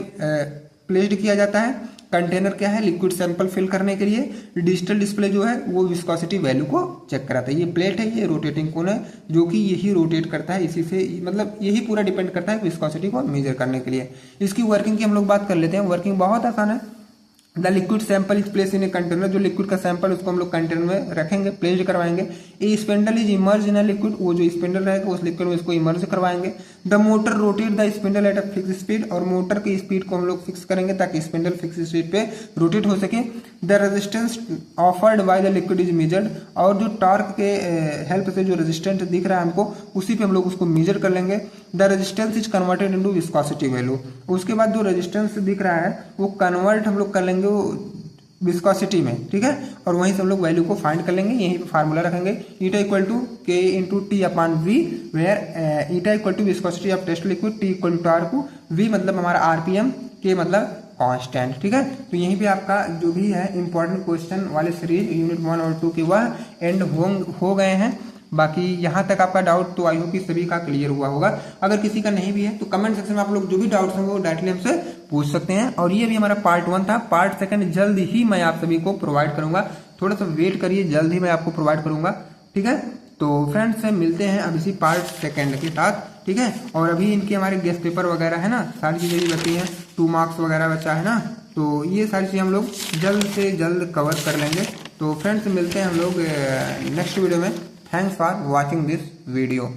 प्लेस्ड किया जाता है। कंटेनर क्या है, लिक्विड सैंपल फिल करने के लिए। डिजिटल डिस्प्ले जो है वो विस्कोसिटी वैल्यू को चेक कराता है। ये प्लेट है, ये रोटेटिंग कोन है जो कि यही रोटेट करता है, इसी से मतलब यही पूरा डिपेंड करता है विस्कोसिटी को मेजर करने के लिए। इसकी वर्किंग की हम लोग बात कर लेते हैं। वर्किंग बहुत आसान है। The liquid sample is place in a container, जो लिक्विड का सैंपल उसको हम लोग कंटेनर में रखेंगे, प्लेस करवाएंगे। A spindle is immerse in a liquid, वो जो स्पिंडल रहेगा उस लिक्विड में इसको इमर्ज करवाएंगे। The motor rotate the spindle at a fix speed, और मोटर की स्पीड को हम लोग फिक्स करेंगे ताकि स्पिंडल फिक्स स्पीड पे रोटेट हो सके। The resistance offered by the liquid is measured, और जो टॉर्क के हेल्प से जो रेजिस्टेंस दिख रहा है हमको उसी पे हम लोग उसको मेजर कर लेंगे। The resistance is converted into viscosity value, उसके बाद जो रेजिस्टेंस दिख रहा है वो कन्वर्ट हम लोग कर लेंगे विस्कोसिटी में, ठीक है, और वहीं से हम लोग वैल्यू को फाइंड कर लेंगे। यहीं पे फार्मूला रखेंगे eta equal to K into T upon V, where eta equal to viscosity of test liquid, T equal to torque, V मतलब हमारा आरपीएम, के मतलब कांस्टेंट, ठीक है। तो यहीं पे आपका जो भी है इंपॉर्टेंट क्वेश्चन वाले सीरीज यूनिट 1 और 2 के वह एंड हो गए हैं। बाकी यहाँ तक आपका डाउट तो आई होप कि सभी का क्लियर हुआ होगा। अगर किसी का नहीं भी है तो कमेंट सेक्शन में आप लोग जो भी डाउट्स होंगे वो डायरेक्टली हमसे पूछ सकते हैं। और ये भी हमारा पार्ट 1 था, पार्ट 2 जल्द ही मैं आप सभी को प्रोवाइड करूंगा, थोड़ा सा वेट करिए, जल्द ही मैं आपको प्रोवाइड करूंगा, ठीक है। तो फ्रेंड्स मिलते हैं अब इसी पार्ट 2 के साथ, ठीक है। और अभी इनके हमारे गेस्ट पेपर वगैरह है ना, सारी चीजें भी बची हैं, 2 मार्क्स वगैरह बचा है ना, तो ये सारी चीजें हम लोग जल्द से जल्द कवर कर लेंगे। तो फ्रेंड्स मिलते हैं हम लोग नेक्स्ट वीडियो में। Thanks for watching this video.